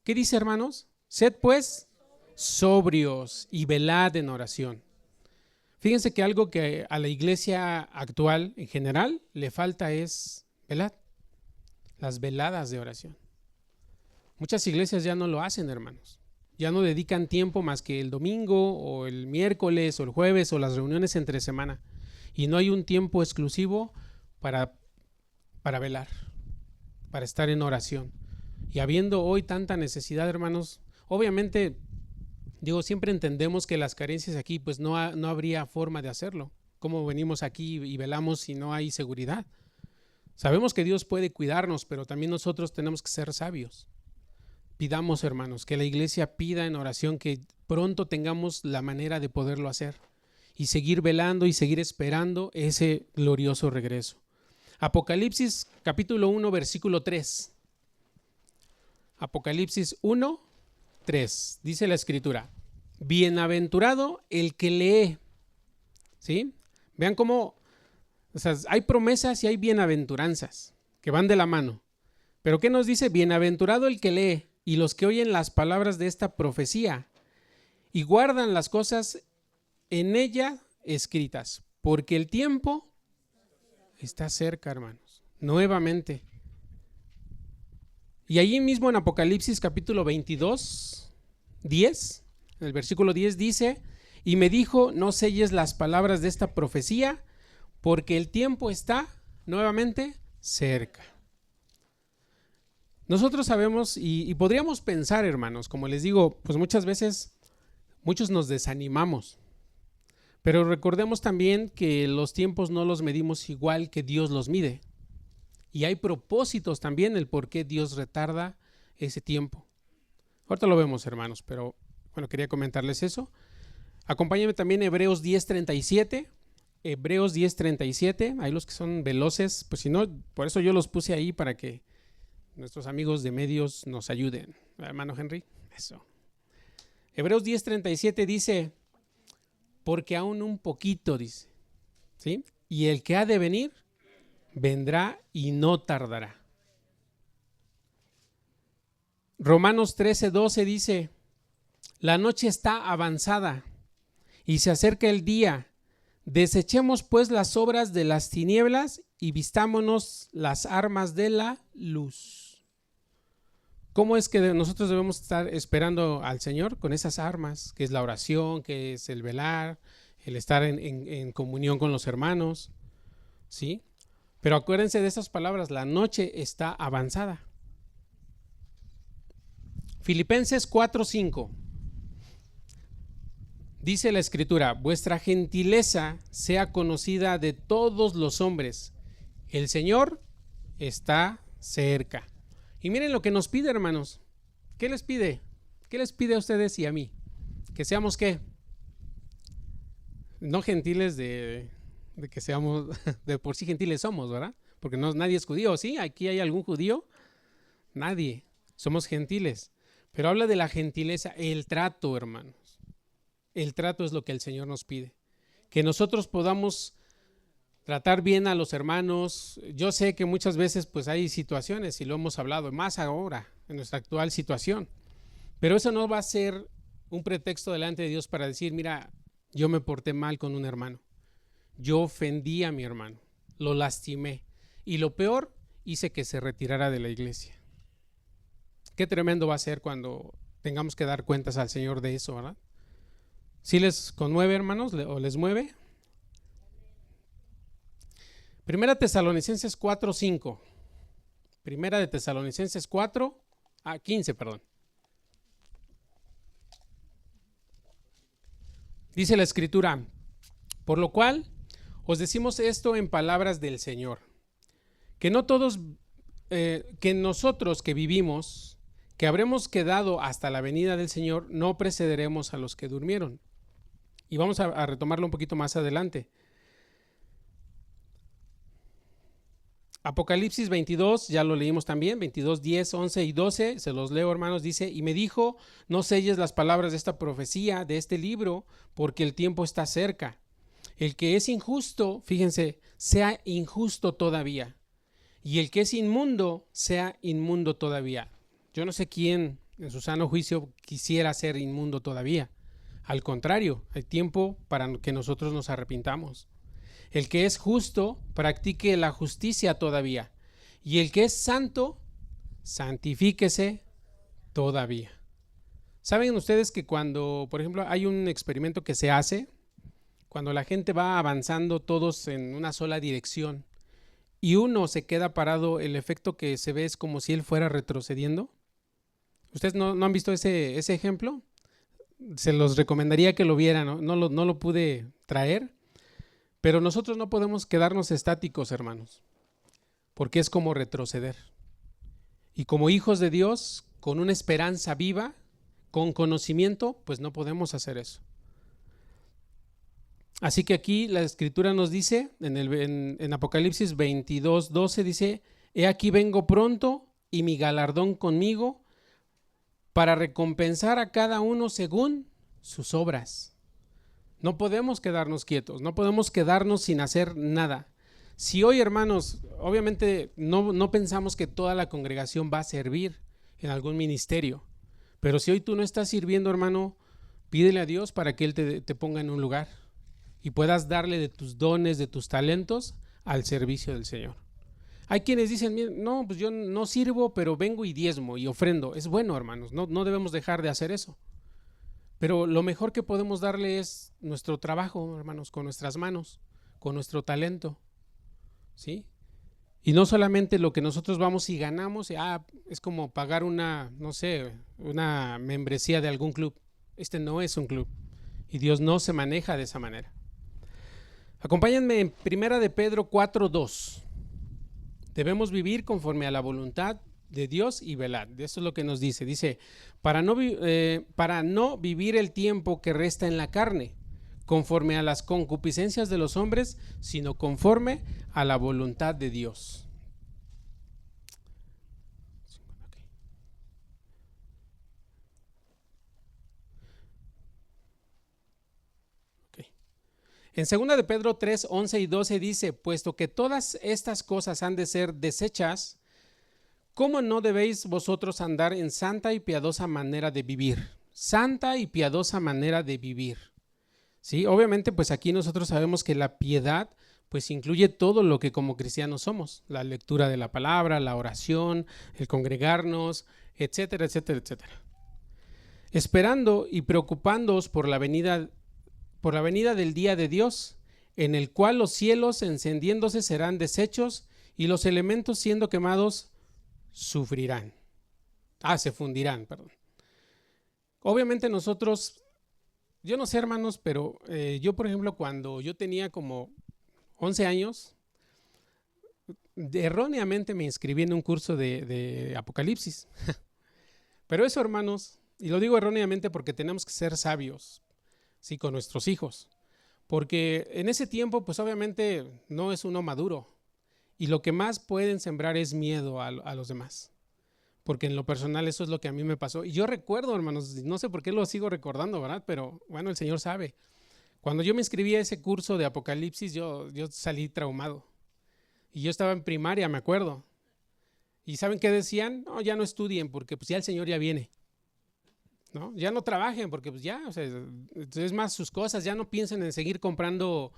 ¿Qué dice, hermanos? Sed pues sobrios y velad en oración. Fíjense que algo que a la iglesia actual en general le falta es velad, las veladas de oración. Muchas iglesias ya no lo hacen, hermanos. Ya no dedican tiempo más que el domingo o el miércoles o el jueves o las reuniones entre semana. Y no hay un tiempo exclusivo para velar, para estar en oración. Y habiendo hoy tanta necesidad, hermanos, obviamente, siempre entendemos que las carencias aquí, pues no habría forma de hacerlo. ¿Cómo venimos aquí y velamos si no hay seguridad? Sabemos que Dios puede cuidarnos, pero también nosotros tenemos que ser sabios. Pidamos, hermanos, que la iglesia pida en oración que pronto tengamos la manera de poderlo hacer y seguir velando y seguir esperando ese glorioso regreso. Apocalipsis capítulo 1, versículo 3. Apocalipsis 1, 3. Dice la escritura: bienaventurado el que lee. ¿Sí? Vean cómo, o sea, hay promesas y hay bienaventuranzas que van de la mano. Pero ¿qué nos dice? Bienaventurado el que lee y los que oyen las palabras de esta profecía y guardan las cosas en ella escritas, porque el tiempo está cerca, hermanos, nuevamente. Y allí mismo en Apocalipsis capítulo 22, 10, en el versículo 10 dice: y me dijo, no selles las palabras de esta profecía, porque el tiempo está nuevamente cerca. Nosotros sabemos y podríamos pensar, hermanos, como les digo, pues muchas veces muchos nos desanimamos, pero recordemos también que los tiempos no los medimos igual que Dios los mide. Y hay propósitos también el por qué Dios retarda ese tiempo. Ahorita lo vemos, hermanos, pero bueno, quería comentarles eso. Acompáñenme también Hebreos 10:37. Hebreos 10:37. Hay los que son veloces, pues si no, por eso yo los puse ahí para que nuestros amigos de medios nos ayuden. Hermano Henry, eso. Hebreos 10:37 dice: porque aún un poquito, dice, ¿sí? Y el que ha de venir, vendrá y no tardará. Romanos 13:12 dice: la noche está avanzada y se acerca el día. Desechemos pues las obras de las tinieblas y vistámonos las armas de la luz. ¿Cómo es que nosotros debemos estar esperando al Señor? Con esas armas, que es la oración, que es el velar, el estar en comunión con los hermanos, ¿sí? Pero acuérdense de esas palabras: la noche está avanzada. Filipenses 4:5. Dice la escritura: vuestra gentileza sea conocida de todos los hombres. El Señor está cerca. Y miren lo que nos pide, hermanos. ¿Qué les pide? ¿Qué les pide a ustedes y a mí? Que seamos, ¿qué? No gentiles de que seamos, de por sí gentiles somos, ¿verdad? Porque no, nadie es judío, ¿sí? ¿Aquí hay algún judío? Nadie. Somos gentiles. Pero habla de la gentileza, el trato, hermanos. El trato es lo que el Señor nos pide. Que nosotros podamos tratar bien a los hermanos. Yo sé que muchas veces pues hay situaciones, y lo hemos hablado, más ahora, en nuestra actual situación. Pero eso no va a ser un pretexto delante de Dios para decir: mira, yo me porté mal con un hermano. Yo ofendí a mi hermano, lo lastimé. Y lo peor, hice que se retirara de la iglesia. Qué tremendo va a ser cuando tengamos que dar cuentas al Señor de eso, ¿verdad? ¿Sí les conmueve, hermanos, o les mueve? Primera Tesalonicenses 4:5. Primera de Tesalonicenses 15, perdón. Dice la escritura: por lo cual os decimos esto en palabras del Señor, que no todos, que nosotros que vivimos, que habremos quedado hasta la venida del Señor, no precederemos a los que durmieron. Y vamos a retomarlo un poquito más adelante. Apocalipsis 22, ya lo leímos también, 22, 10, 11 y 12, se los leo, hermanos. Dice: y me dijo, no selles las palabras de esta profecía, de este libro, porque el tiempo está cerca. El que es injusto, fíjense, sea injusto todavía, y el que es inmundo, sea inmundo todavía. Yo no sé quién en su sano juicio quisiera ser inmundo todavía. Al contrario, hay tiempo para que nosotros nos arrepintamos. El que es justo, practique la justicia todavía. Y el que es santo, santifíquese todavía. ¿Saben ustedes que cuando, por ejemplo, hay un experimento que se hace, cuando la gente va avanzando todos en una sola dirección y uno se queda parado, el efecto que se ve es como si él fuera retrocediendo? ¿Ustedes no han visto ese ejemplo? Se los recomendaría que lo vieran, no lo pude traer. Pero nosotros no podemos quedarnos estáticos, hermanos, porque es como retroceder. Y como hijos de Dios, con una esperanza viva, con conocimiento, pues no podemos hacer eso. Así que aquí la Escritura nos dice, en Apocalipsis 22:12 dice: he aquí vengo pronto y mi galardón conmigo para recompensar a cada uno según sus obras. No podemos quedarnos quietos, no podemos quedarnos sin hacer nada. Si hoy, hermanos, obviamente no pensamos que toda la congregación va a servir en algún ministerio, pero si hoy tú no estás sirviendo, hermano, pídele a Dios para que Él te ponga en un lugar y puedas darle de tus dones, de tus talentos al servicio del Señor. Hay quienes dicen: no, pues yo no sirvo, pero vengo y diezmo y ofrendo. Es bueno, hermanos, no debemos dejar de hacer eso. Pero lo mejor que podemos darle es nuestro trabajo, hermanos, con nuestras manos, con nuestro talento, ¿sí? Y no solamente lo que nosotros vamos y ganamos, es como pagar una membresía de algún club. Este no es un club y Dios no se maneja de esa manera. Acompáñenme en 1 de Pedro 4:2. Debemos vivir conforme a la voluntad de Dios y velad. Eso es lo que nos dice. Dice: para no vivir el tiempo que resta en la carne, conforme a las concupiscencias de los hombres, sino conforme a la voluntad de Dios. En 2 de Pedro 3:11 y 12 dice: puesto que todas estas cosas han de ser desechas, ¿cómo no debéis vosotros andar en santa y piadosa manera de vivir? Santa y piadosa manera de vivir. Sí, obviamente pues aquí nosotros sabemos que la piedad pues incluye todo lo que como cristianos somos: la lectura de la palabra, la oración, el congregarnos, etcétera, etcétera, etcétera. Esperando y preocupándoos por la venida del día de Dios, en el cual los cielos encendiéndose serán deshechos y los elementos siendo quemados se fundirán, perdón. Obviamente nosotros, yo no sé, hermanos, pero yo, por ejemplo, cuando yo tenía como 11 años, erróneamente me inscribí en un curso de Apocalipsis. Pero eso, hermanos, y lo digo erróneamente porque tenemos que ser sabios, sí, con nuestros hijos, porque en ese tiempo pues obviamente no es uno maduro y lo que más pueden sembrar es miedo a los demás, porque en lo personal eso es lo que a mí me pasó. Y yo recuerdo, hermanos, no sé por qué lo sigo recordando, ¿verdad? Pero bueno, el Señor sabe. Cuando yo me inscribí a ese curso de Apocalipsis, yo salí traumado y yo estaba en primaria, me acuerdo. ¿Y saben qué decían? No, ya no estudien porque pues ya el Señor ya viene. ¿No? Ya no trabajen porque pues ya, o sea, es más sus cosas, ya no piensen en seguir comprando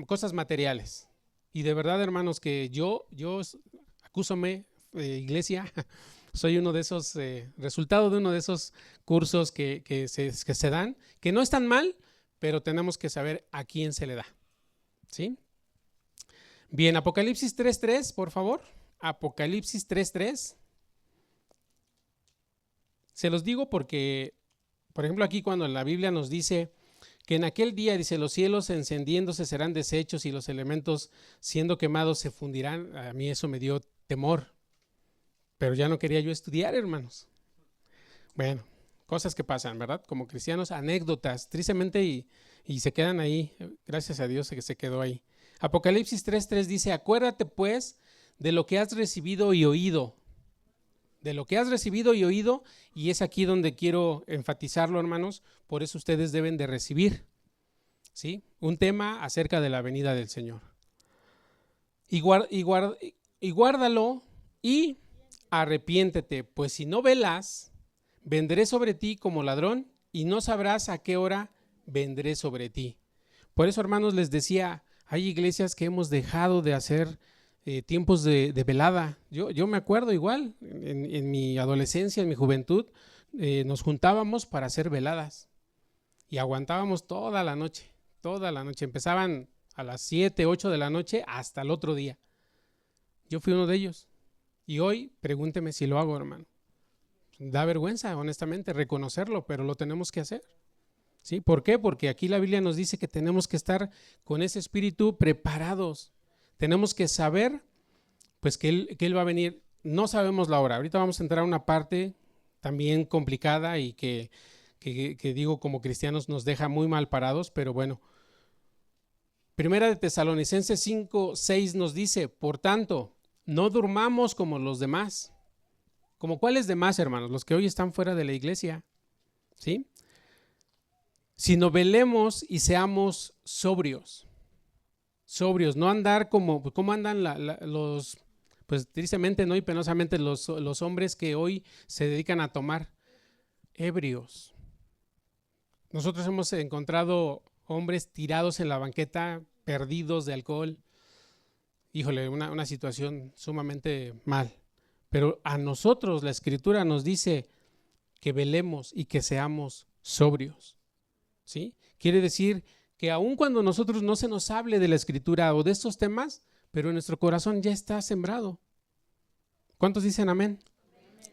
cosas materiales. Y de verdad, hermanos, que yo acúsame, iglesia, soy uno de esos, resultado de uno de esos cursos que se dan, que no están mal, pero tenemos que saber a quién se le da, ¿sí? Bien, Apocalipsis 3:3, por favor. Apocalipsis 3:3. Se los digo porque, por ejemplo, aquí cuando la Biblia nos dice que en aquel día, dice, los cielos encendiéndose serán deshechos y los elementos siendo quemados se fundirán, a mí eso me dio temor, pero ya no quería yo estudiar, hermanos. Bueno, cosas que pasan, ¿verdad? Como cristianos, anécdotas, tristemente, y se quedan ahí, gracias a Dios que se quedó ahí. Apocalipsis 3:3 dice: acuérdate pues de lo que has recibido y oído. De lo que has recibido y oído, y es aquí donde quiero enfatizarlo, hermanos, por eso ustedes deben de recibir, ¿sí? Un tema acerca de la venida del Señor. Y guárdalo y arrepiéntete, pues si no velas, vendré sobre ti como ladrón y no sabrás a qué hora vendré sobre ti. Por eso, hermanos, les decía, hay iglesias que hemos dejado de hacer tiempos de velada. Yo me acuerdo igual, en mi adolescencia, en mi juventud, nos juntábamos para hacer veladas y aguantábamos toda la noche. Empezaban a las 7, 8 de la noche hasta el otro día. Yo fui uno de ellos y hoy pregúnteme si lo hago, hermano. Da vergüenza, honestamente, reconocerlo, pero lo tenemos que hacer. ¿Sí? ¿Por qué? Porque aquí la Biblia nos dice que tenemos que estar con ese espíritu preparados. Tenemos que saber pues que él va a venir. No sabemos la hora. Ahorita vamos a entrar a una parte también complicada y que digo como cristianos nos deja muy mal parados, pero bueno. Primera de Tesalonicenses 5:6 nos dice, por tanto, no durmamos como los demás. ¿Como cuáles demás, hermanos? Los que hoy están fuera de la iglesia, ¿sí? Sino velemos y seamos sobrios. Sobrios, no andar como andan los, pues tristemente, ¿no? Y penosamente los hombres que hoy se dedican a tomar, ebrios. Nosotros hemos encontrado hombres tirados en la banqueta, perdidos de alcohol. Híjole, una situación sumamente mal. Pero a nosotros la Escritura nos dice que velemos y que seamos sobrios, ¿sí? Quiere decir que aun cuando nosotros no se nos hable de la Escritura o de estos temas, pero en nuestro corazón ya está sembrado. ¿Cuántos dicen amén?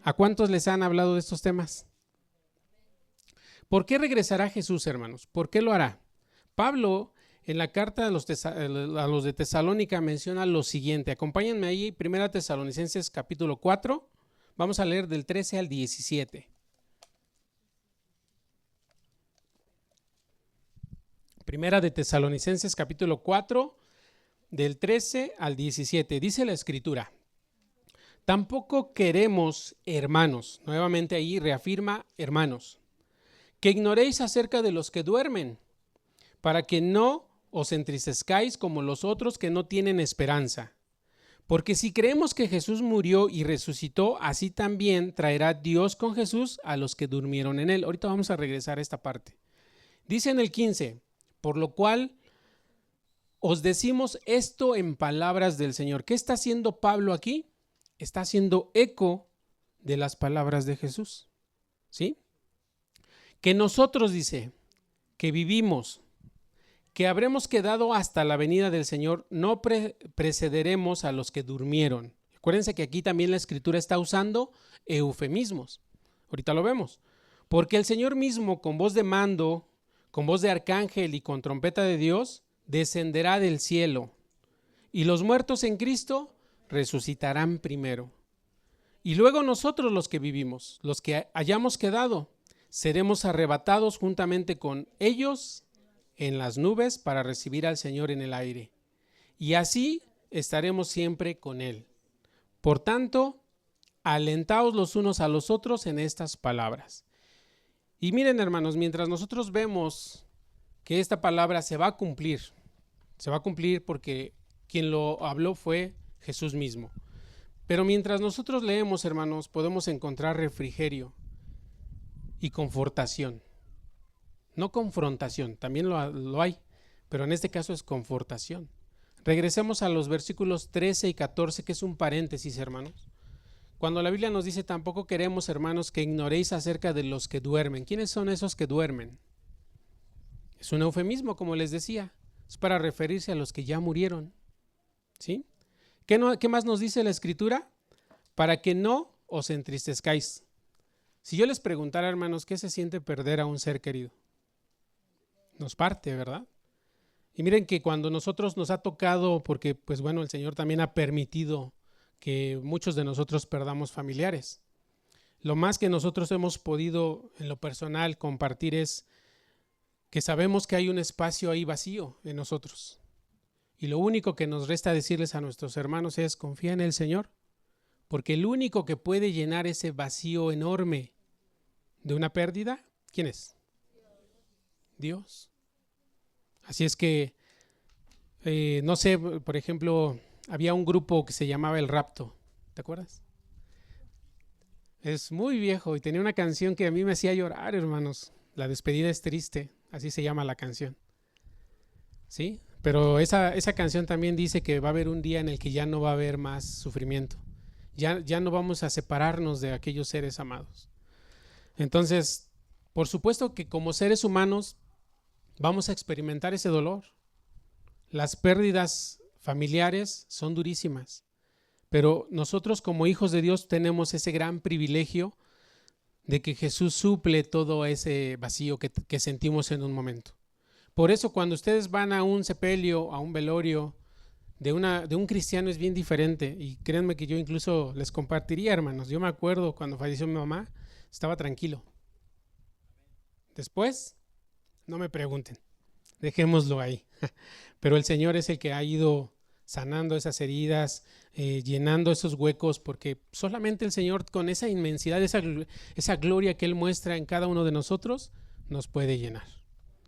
¿A cuántos les han hablado de estos temas? ¿Por qué regresará Jesús, hermanos? ¿Por qué lo hará? Pablo, en la carta a los de Tesalónica, menciona lo siguiente. Acompáñenme ahí, Primera Tesalonicenses capítulo 4. Vamos a leer del 13 al 17. Primera de Tesalonicenses capítulo 4, del 13 al 17. Dice la Escritura: tampoco queremos, hermanos, nuevamente ahí reafirma hermanos, que ignoréis acerca de los que duermen, para que no os entristezcáis como los otros que no tienen esperanza. Porque si creemos que Jesús murió y resucitó, así también traerá Dios con Jesús a los que durmieron en él. Ahorita vamos a regresar a esta parte. Dice en el 15, por lo cual os decimos esto en palabras del Señor. ¿Qué está haciendo Pablo aquí? Está haciendo eco de las palabras de Jesús, ¿sí? Que nosotros, dice, que vivimos, que habremos quedado hasta la venida del Señor, no precederemos a los que durmieron. Acuérdense que aquí también la Escritura está usando eufemismos. Ahorita lo vemos. Porque el Señor mismo, con voz de mando, con voz de arcángel y con trompeta de Dios, descenderá del cielo. Y los muertos en Cristo resucitarán primero. Y luego nosotros los que vivimos, los que hayamos quedado, seremos arrebatados juntamente con ellos en las nubes para recibir al Señor en el aire. Y así estaremos siempre con Él. Por tanto, alentaos los unos a los otros en estas palabras. Y miren, hermanos, mientras nosotros vemos que esta palabra se va a cumplir porque quien lo habló fue Jesús mismo. Pero mientras nosotros leemos, hermanos, podemos encontrar refrigerio y confortación. No confrontación, también lo hay, pero en este caso es confortación. Regresemos a los versículos 13 y 14, que es un paréntesis, hermanos. Cuando la Biblia nos dice, tampoco queremos, hermanos, que ignoréis acerca de los que duermen. ¿Quiénes son esos que duermen? Es un eufemismo, como les decía. Es para referirse a los que ya murieron, ¿sí? ¿Qué más nos dice la Escritura? Para que no os entristezcáis. Si yo les preguntara, hermanos, ¿qué se siente perder a un ser querido? Nos parte, ¿verdad? Y miren que cuando nosotros nos ha tocado, porque pues bueno, el Señor también ha permitido que muchos de nosotros perdamos familiares. Lo más que nosotros hemos podido en lo personal compartir es que sabemos que hay un espacio ahí vacío en nosotros. Y lo único que nos resta decirles a nuestros hermanos es: confía en el Señor, porque el único que puede llenar ese vacío enorme de una pérdida, ¿quién es? Dios. Así es que, no sé, por ejemplo, había un grupo que se llamaba El Rapto, ¿te acuerdas? Es muy viejo y tenía una canción que a mí me hacía llorar, hermanos. La despedida es triste, así se llama la canción, ¿sí? Pero esa canción también dice que va a haber un día en el que ya no va a haber más sufrimiento. Ya no vamos a separarnos de aquellos seres amados. Entonces, por supuesto que como seres humanos vamos a experimentar ese dolor. Las pérdidas familiares son durísimas, pero nosotros como hijos de Dios tenemos ese gran privilegio de que Jesús suple todo ese vacío que sentimos en un momento. Por eso cuando ustedes van a un sepelio, a un velorio de un cristiano es bien diferente. Y créanme que yo incluso les compartiría, hermanos. Yo me acuerdo cuando falleció mi mamá, estaba tranquilo. Después, no me pregunten, dejémoslo ahí. Pero el Señor es el que ha ido sanando esas heridas, llenando esos huecos, porque solamente el Señor con esa inmensidad, esa gloria que Él muestra en cada uno de nosotros, nos puede llenar.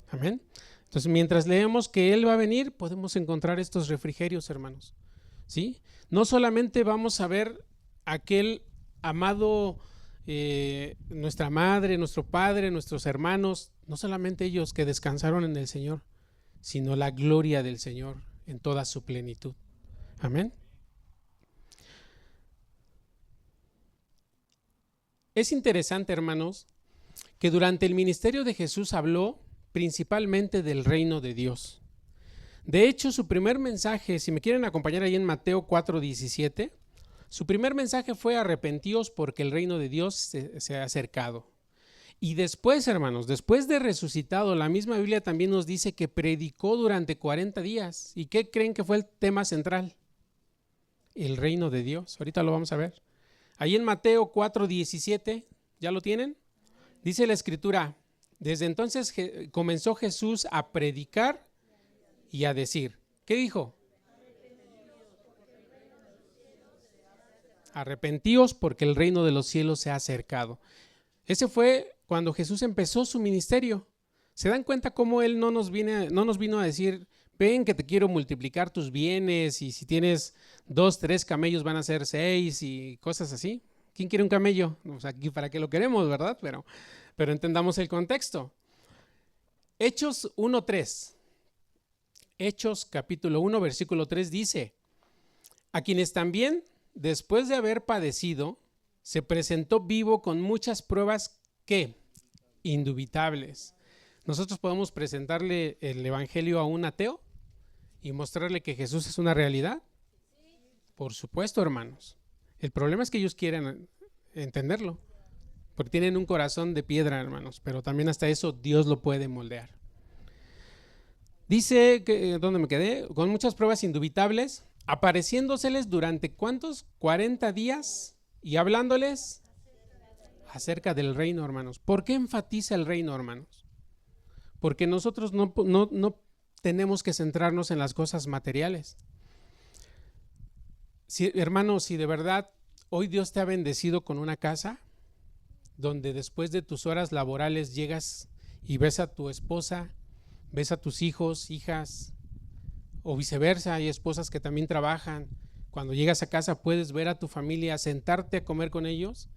Amén. Entonces, mientras leemos que Él va a venir, podemos encontrar estos refrigerios, hermanos. ¿Sí? No solamente vamos a ver aquel amado, nuestra madre, nuestro padre, nuestros hermanos, no solamente ellos que descansaron en el Señor, sino la gloria del Señor en toda su plenitud. Amén. Es interesante, hermanos, que durante el ministerio de Jesús habló principalmente del reino de Dios. De hecho, su primer mensaje, si me quieren acompañar ahí en Mateo 4:17, su primer mensaje fue: arrepentíos porque el reino de Dios se ha acercado. Y después, hermanos, después de resucitado, la misma Biblia también nos dice que predicó durante 40 días. ¿Y qué creen que fue el tema central? El reino de Dios. Ahorita lo vamos a ver. Ahí en Mateo 4:17, ¿ya lo tienen? Dice la Escritura: desde entonces comenzó Jesús a predicar y a decir. ¿Qué dijo? Arrepentíos porque el reino de los cielos se ha acercado. Ese fue cuando Jesús empezó su ministerio. ¿Se dan cuenta cómo Él no nos vino a decir: ven que te quiero multiplicar tus bienes, y si tienes 2, 3 camellos van a ser 6 y cosas así? ¿Quién quiere un camello? O sea, aquí para qué lo queremos, ¿verdad? Pero entendamos el contexto. Hechos 1:3. Hechos capítulo 1, versículo 3 dice: a quienes también, después de haber padecido, se presentó vivo con muchas pruebas que indubitables. ¿Nosotros podemos presentarle el evangelio a un ateo y mostrarle que Jesús es una realidad? Por supuesto, hermanos. El problema es que ellos quieren entenderlo, porque tienen un corazón de piedra, hermanos, pero también hasta eso Dios lo puede moldear. Dice, ¿dónde me quedé? Con muchas pruebas indubitables, apareciéndoseles durante ¿cuántos? 40 días y hablándoles acerca del reino, hermanos. ¿Por qué enfatiza el reino, hermanos? Porque nosotros no tenemos que centrarnos en las cosas materiales. Hermanos, si de verdad hoy Dios te ha bendecido con una casa donde después de tus horas laborales llegas y ves a tu esposa, ves a tus hijos, hijas, o viceversa, hay esposas que también trabajan. Cuando llegas a casa puedes ver a tu familia, sentarte a comer con ellos.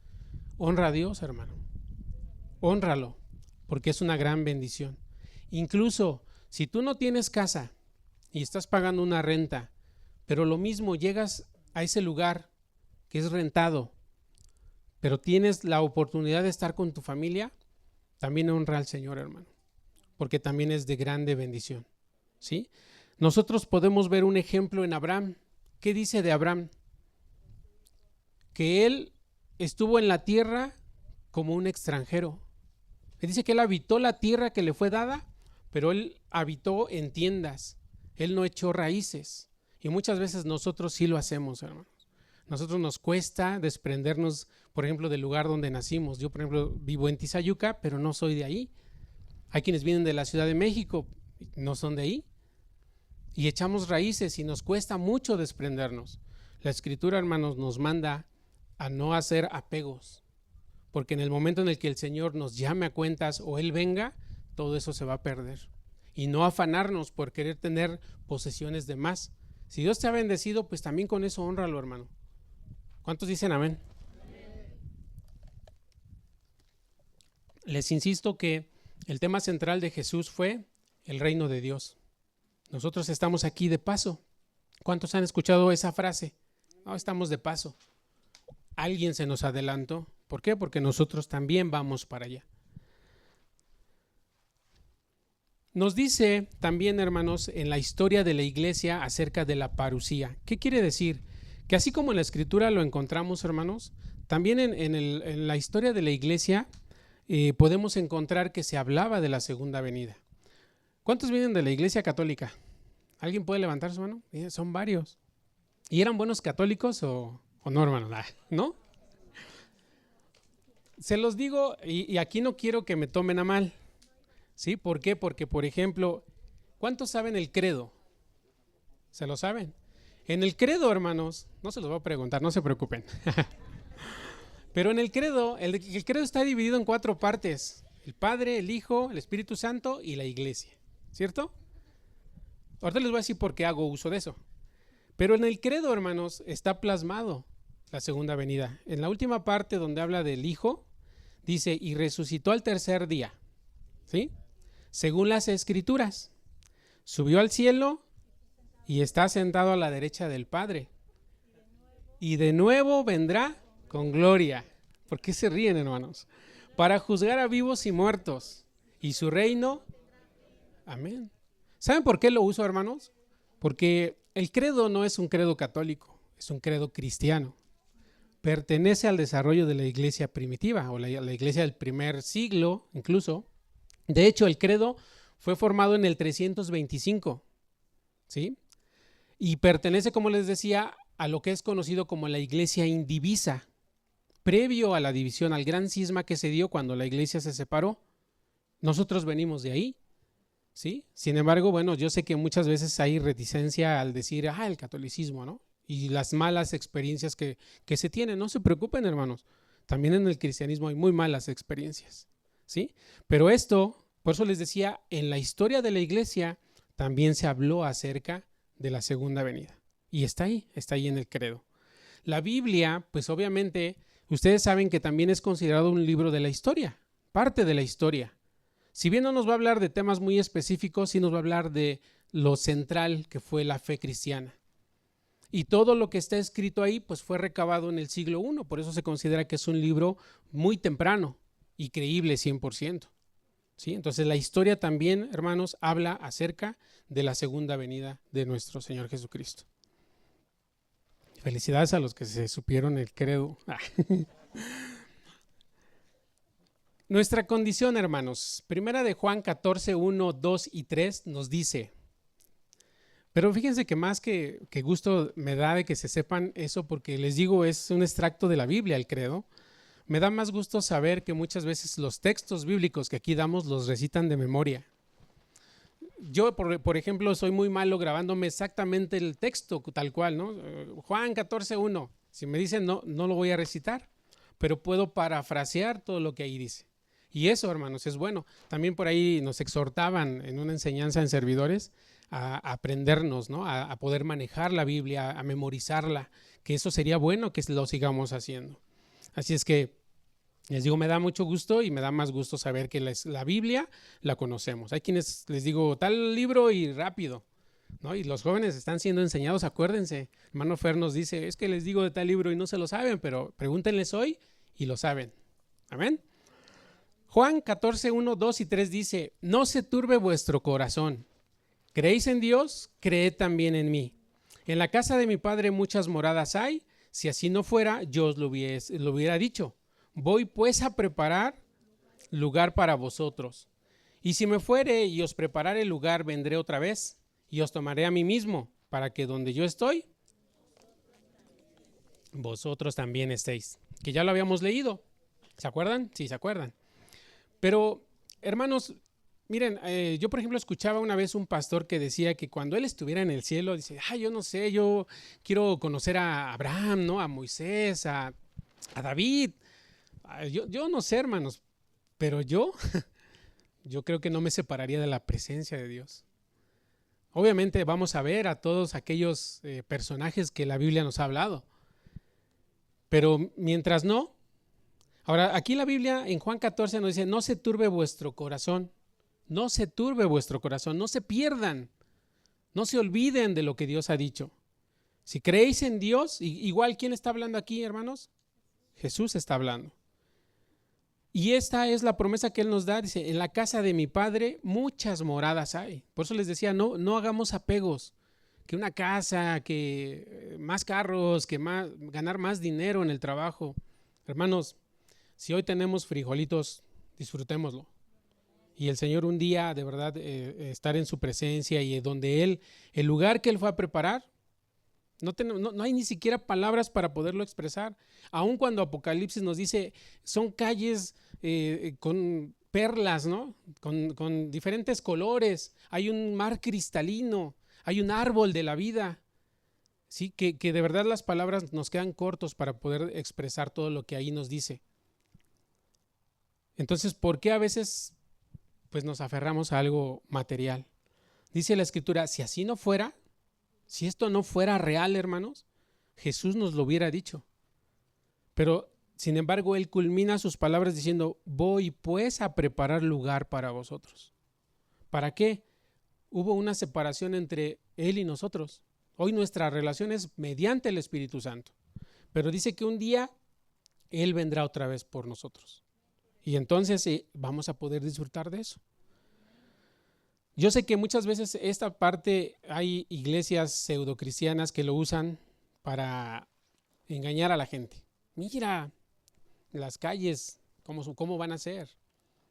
Honra a Dios, hermano. Hónralo, porque es una gran bendición. Incluso si tú no tienes casa y estás pagando una renta, pero lo mismo llegas a ese lugar que es rentado, pero tienes la oportunidad de estar con tu familia, también honra al Señor, hermano, porque también es de grande bendición, ¿sí? Nosotros podemos ver un ejemplo en Abraham. ¿Qué dice de Abraham? Que él estuvo en la tierra como un extranjero. Dice que él habitó la tierra que le fue dada, pero él habitó en tiendas. Él no echó raíces. Y muchas veces nosotros sí lo hacemos, hermanos. Nosotros nos cuesta desprendernos, por ejemplo, del lugar donde nacimos. Yo, por ejemplo, vivo en Tizayuca, pero no soy de ahí. Hay quienes vienen de la Ciudad de México, no son de ahí. Y echamos raíces y nos cuesta mucho desprendernos. La Escritura, hermanos, nos manda a no hacer apegos, porque en el momento en el que el Señor nos llame a cuentas o Él venga, todo eso se va a perder. Y no afanarnos por querer tener posesiones de más. Si Dios te ha bendecido, pues también con eso hónralo, hermano. ¿Cuántos dicen amén? Les insisto que el tema central de Jesús fue el reino de Dios. Nosotros estamos aquí de paso. ¿Cuántos han escuchado esa frase? No, estamos de paso. Alguien se nos adelantó. ¿Por qué? Porque nosotros también vamos para allá. Nos dice también, hermanos, en la historia de la iglesia acerca de la parusía. ¿Qué quiere decir? Que así como en la Escritura lo encontramos, hermanos, también en la historia de la iglesia podemos encontrar que se hablaba de la segunda venida. ¿Cuántos vienen de la iglesia católica? ¿Alguien puede levantar su mano? Son varios. ¿Y eran buenos católicos o no, hermano? ¿No? Se los digo, y aquí no quiero que me tomen a mal. ¿Sí? ¿Por qué? Porque, por ejemplo, ¿cuántos saben el credo? ¿Se lo saben? En el credo, hermanos, no se los voy a preguntar, no se preocupen. Pero en el credo, el credo está dividido en 4 partes: el Padre, el Hijo, el Espíritu Santo y la Iglesia, ¿cierto? Ahorita les voy a decir por qué hago uso de eso. Pero en el credo, hermanos, está plasmado la segunda venida. En la última parte donde habla del Hijo, dice, y resucitó al tercer día, ¿sí? Según las Escrituras, subió al cielo y está sentado a la derecha del Padre. Y de nuevo vendrá con gloria. ¿Por qué se ríen, hermanos? Para juzgar a vivos y muertos. Y su reino. Amén. ¿Saben por qué lo uso, hermanos? Porque el credo no es un credo católico, es un credo cristiano. Pertenece al desarrollo de la iglesia primitiva o la iglesia del primer siglo incluso. De hecho, el credo fue formado en el 325, ¿sí? Y pertenece, como les decía, a lo que es conocido como la iglesia indivisa, previo a la división, al gran cisma que se dio cuando la iglesia se separó. Nosotros venimos de ahí, ¿sí? Sin embargo, bueno, yo sé que muchas veces hay reticencia al decir, el catolicismo, ¿no? Y las malas experiencias que se tienen. No se preocupen, hermanos. También en el cristianismo hay muy malas experiencias, ¿sí? Pero esto, por eso les decía, en la historia de la iglesia también se habló acerca de la segunda venida. Y está ahí en el credo. La Biblia, pues obviamente, ustedes saben que también es considerado un libro de la historia, parte de la historia. Si bien no nos va a hablar de temas muy específicos, sí nos va a hablar de lo central que fue la fe cristiana. Y todo lo que está escrito ahí, pues fue recabado en el siglo I, por eso se considera que es un libro muy temprano y creíble 100%. ¿Sí? Entonces la historia también, hermanos, habla acerca de la segunda venida de nuestro Señor Jesucristo. Felicidades a los que se supieron el credo. Nuestra condición, hermanos, primera de Juan 14, 1, 2 y 3 nos dice, pero fíjense que más que gusto me da de que se sepan eso, porque les digo, es un extracto de la Biblia, el credo. Me da más gusto saber que muchas veces los textos bíblicos que aquí damos los recitan de memoria. Yo, por ejemplo, soy muy malo grabándome exactamente el texto tal cual, ¿no? Juan 14, 1. Si me dicen no lo voy a recitar, pero puedo parafrasear todo lo que ahí dice. Y eso, hermanos, es bueno. También por ahí nos exhortaban en una enseñanza en servidores a aprendernos, ¿no? A poder manejar la Biblia, a memorizarla, que eso sería bueno que lo sigamos haciendo. Así es que les digo, me da mucho gusto y me da más gusto saber que la Biblia la conocemos. Hay quienes les digo tal libro y rápido, ¿no? Y los jóvenes están siendo enseñados, acuérdense. Hermano Fer nos dice, es que les digo de tal libro y no se lo saben, pero pregúntenles hoy y lo saben. Amén. Juan 14, 1, 2 y 3 dice, no se turbe vuestro corazón. ¿Creéis en Dios? Creed también en mí. En la casa de mi Padre muchas moradas hay. Si así no fuera, yo os lo hubiera dicho. Voy pues a preparar lugar para vosotros. Y si me fuere y os preparare lugar, vendré otra vez y os tomaré a mí mismo, para que donde yo estoy, vosotros también estéis. Que ya lo habíamos leído. ¿Se acuerdan? Sí, se acuerdan. Pero, hermanos, miren, yo por ejemplo escuchaba una vez un pastor que decía que cuando él estuviera en el cielo, dice, yo no sé, yo quiero conocer a Abraham, ¿no? A Moisés, a David. Yo no sé, hermanos, pero yo creo que no me separaría de la presencia de Dios. Obviamente vamos a ver a todos aquellos personajes que la Biblia nos ha hablado, pero mientras no. Ahora, aquí la Biblia en Juan 14 nos dice, no se turbe vuestro corazón, no se turbe vuestro corazón, no se pierdan, no se olviden de lo que Dios ha dicho. Si creéis en Dios, igual, ¿quién está hablando aquí, hermanos? Jesús está hablando. Y esta es la promesa que Él nos da, dice, en la casa de mi Padre muchas moradas hay. Por eso les decía, no hagamos apegos, que una casa, que más carros, que ganar más dinero en el trabajo. Hermanos, si hoy tenemos frijolitos, disfrutémoslo. Y el Señor un día, de verdad, estar en su presencia y donde Él, el lugar que Él fue a preparar, no hay ni siquiera palabras para poderlo expresar. Aun cuando Apocalipsis nos dice, son calles con perlas, ¿no? Con diferentes colores, hay un mar cristalino, hay un árbol de la vida. Sí, que de verdad las palabras nos quedan cortos para poder expresar todo lo que ahí nos dice. Entonces, ¿por qué a veces pues nos aferramos a algo material? Dice la Escritura, si así no fuera, si esto no fuera real, hermanos, Jesús nos lo hubiera dicho. Pero, sin embargo, Él culmina sus palabras diciendo, voy pues a preparar lugar para vosotros. ¿Para qué? Hubo una separación entre Él y nosotros. Hoy nuestra relación es mediante el Espíritu Santo. Pero dice que un día Él vendrá otra vez por nosotros. Y entonces vamos a poder disfrutar de eso. Yo sé que muchas veces esta parte hay iglesias pseudocristianas que lo usan para engañar a la gente. Mira las calles, cómo van a ser,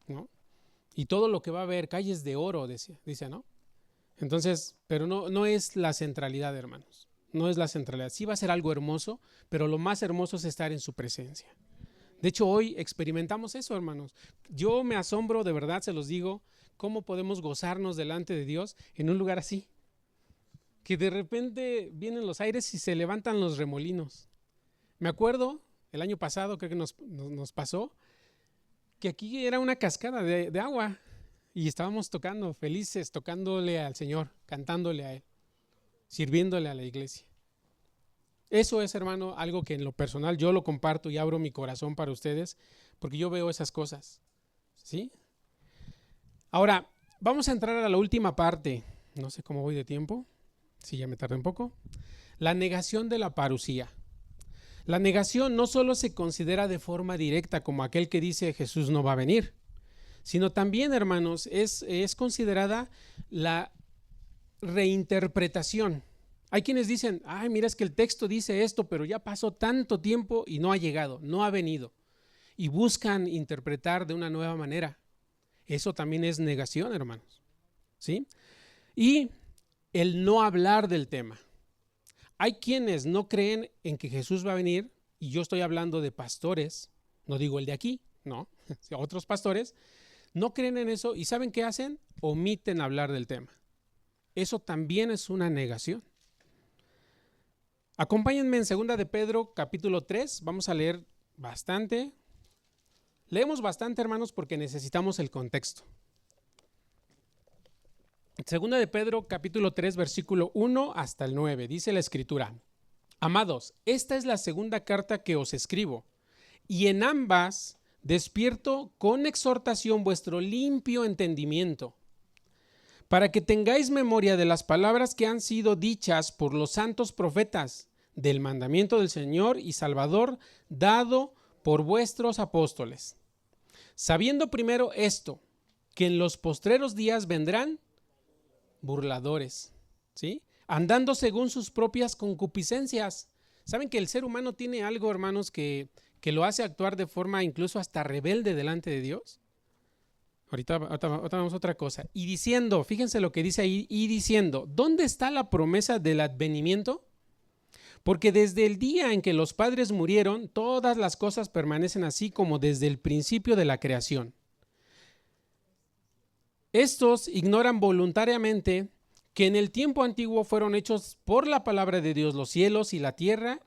¿no? Y todo lo que va a haber, calles de oro, dice, ¿no? Entonces, pero no es la centralidad, hermanos. No es la centralidad. Sí va a ser algo hermoso, pero lo más hermoso es estar en su presencia. De hecho, hoy experimentamos eso, hermanos. Yo me asombro, de verdad, se los digo, cómo podemos gozarnos delante de Dios en un lugar así. Que de repente vienen los aires y se levantan los remolinos. Me acuerdo, el año pasado, creo que nos pasó, que aquí era una cascada de agua y estábamos tocando, felices, tocándole al Señor, cantándole a Él, sirviéndole a la iglesia. Eso es, hermano, algo que en lo personal yo lo comparto y abro mi corazón para ustedes, porque yo veo esas cosas, ¿sí? Ahora, vamos a entrar a la última parte. No sé cómo voy de tiempo, si ya me tardé un poco. La negación de la parusía. La negación no solo se considera de forma directa como aquel que dice Jesús no va a venir, sino también, hermanos, es considerada la reinterpretación. Hay quienes dicen, ay, mira, es que el texto dice esto, pero ya pasó tanto tiempo y no ha llegado, no ha venido. Y buscan interpretar de una nueva manera. Eso también es negación, hermanos, ¿sí? Y el no hablar del tema. Hay quienes no creen en que Jesús va a venir, y yo estoy hablando de pastores, no digo el de aquí, no, otros pastores, no creen en eso y ¿saben qué hacen? Omiten hablar del tema. Eso también es una negación. Acompáñenme en 2 de Pedro, capítulo 3, vamos a leer bastante. Leemos bastante, hermanos, porque necesitamos el contexto. 2 de Pedro, capítulo 3, versículo 1 hasta el 9, dice la Escritura: Amados, esta es la segunda carta que os escribo, y en ambas despierto con exhortación vuestro limpio entendimiento, para que tengáis memoria de las palabras que han sido dichas por los santos profetas, del mandamiento del Señor y Salvador dado por vuestros apóstoles. Sabiendo primero esto, que en los postreros días vendrán burladores, ¿sí? Andando según sus propias concupiscencias. ¿Saben que el ser humano tiene algo, hermanos, que lo hace actuar de forma incluso hasta rebelde delante de Dios? Ahorita vamos a otra cosa. Y diciendo, fíjense lo que dice ahí, y diciendo, ¿dónde está la promesa del advenimiento? Porque desde el día en que los padres murieron, todas las cosas permanecen así como desde el principio de la creación. Estos ignoran voluntariamente que en el tiempo antiguo fueron hechos por la palabra de Dios los cielos y la tierra,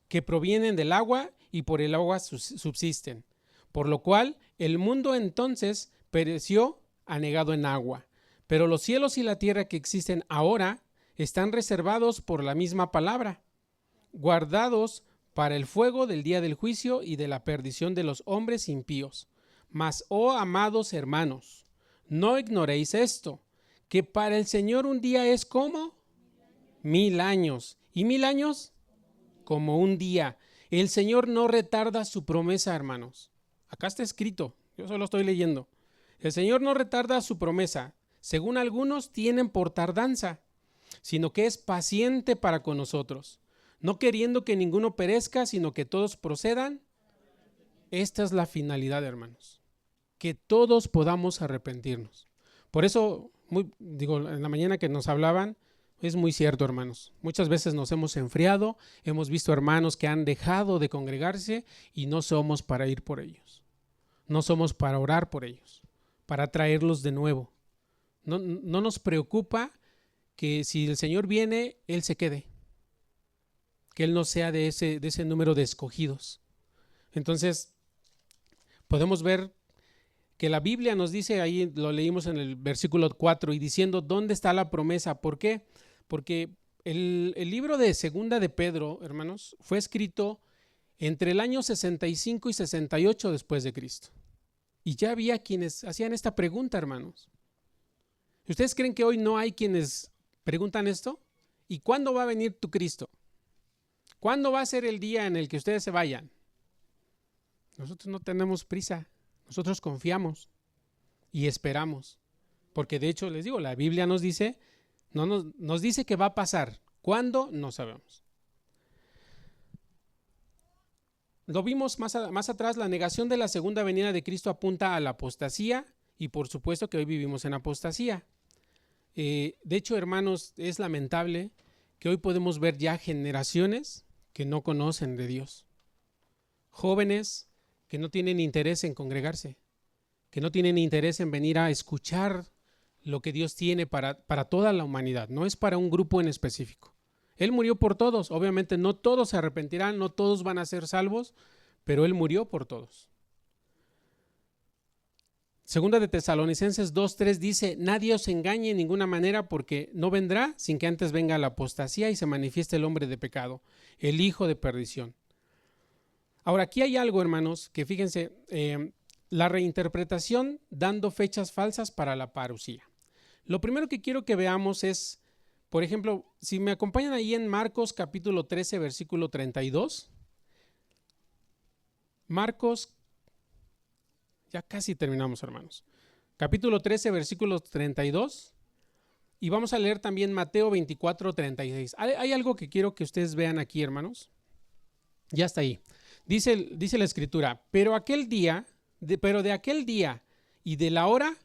que provienen del agua y por el agua subsisten, por lo cual el mundo entonces pereció anegado en agua. Pero los cielos y la tierra que existen ahora están reservados por la misma palabra, guardados para el fuego del día del juicio y de la perdición de los hombres impíos. Mas, oh amados hermanos, no ignoréis esto, que para el Señor un día es como 1000 años, y 1000 años como un día. El Señor no retarda su promesa, hermanos. Acá está escrito, yo solo estoy leyendo. El Señor no retarda su promesa, según algunos tienen por tardanza, sino que es paciente para con nosotros, no queriendo que ninguno perezca, sino que todos procedan Esta es la finalidad, hermanos, que todos podamos arrepentirnos. Por eso, en la mañana que nos hablaban, es muy cierto, hermanos. Muchas veces nos hemos enfriado, hemos visto hermanos que han dejado de congregarse y no somos para ir por ellos. No somos para orar por ellos, para traerlos de nuevo. No nos preocupa que si el Señor viene, Él se quede. Que Él no sea de ese número de escogidos. Entonces, podemos ver que la Biblia nos dice, ahí lo leímos en el versículo 4, y diciendo, ¿dónde está la promesa? ¿Por qué? Porque el libro de Segunda de Pedro, hermanos, fue escrito entre el año 65 y 68 después de Cristo. Y ya había quienes hacían esta pregunta, hermanos. ¿Ustedes creen que hoy no hay quienes preguntan esto? ¿Y cuándo va a venir tu Cristo? ¿Cuándo va a ser el día en el que ustedes se vayan? Nosotros no tenemos prisa. Nosotros confiamos y esperamos. Porque de hecho, les digo, la Biblia nos dice, nos dice que va a pasar. ¿Cuándo? No sabemos. Lo vimos más atrás, la negación de la segunda venida de Cristo apunta a la apostasía y por supuesto que hoy vivimos en apostasía. De hecho, hermanos, es lamentable que hoy podemos ver ya generaciones que no conocen de Dios. Jóvenes que no tienen interés en congregarse, que no tienen interés en venir a escuchar lo que Dios tiene para toda la humanidad, no es para un grupo en específico. Él murió por todos, obviamente no todos se arrepentirán, no todos van a ser salvos, pero Él murió por todos. Segunda de Tesalonicenses 2:3 dice, nadie os engañe en ninguna manera porque no vendrá sin que antes venga la apostasía y se manifieste el hombre de pecado, el hijo de perdición. Ahora, aquí hay algo, hermanos, que fíjense, la reinterpretación dando fechas falsas para la parusía. Lo primero que quiero que veamos es, por ejemplo, si me acompañan ahí en Marcos capítulo 13, versículo 32. Marcos, ya casi terminamos, hermanos. Capítulo 13, versículo 32. Y vamos a leer también Mateo 24, 36. Hay algo que quiero que ustedes vean aquí, hermanos. Ya está ahí. Dice la Escritura, pero de aquel día y de la hora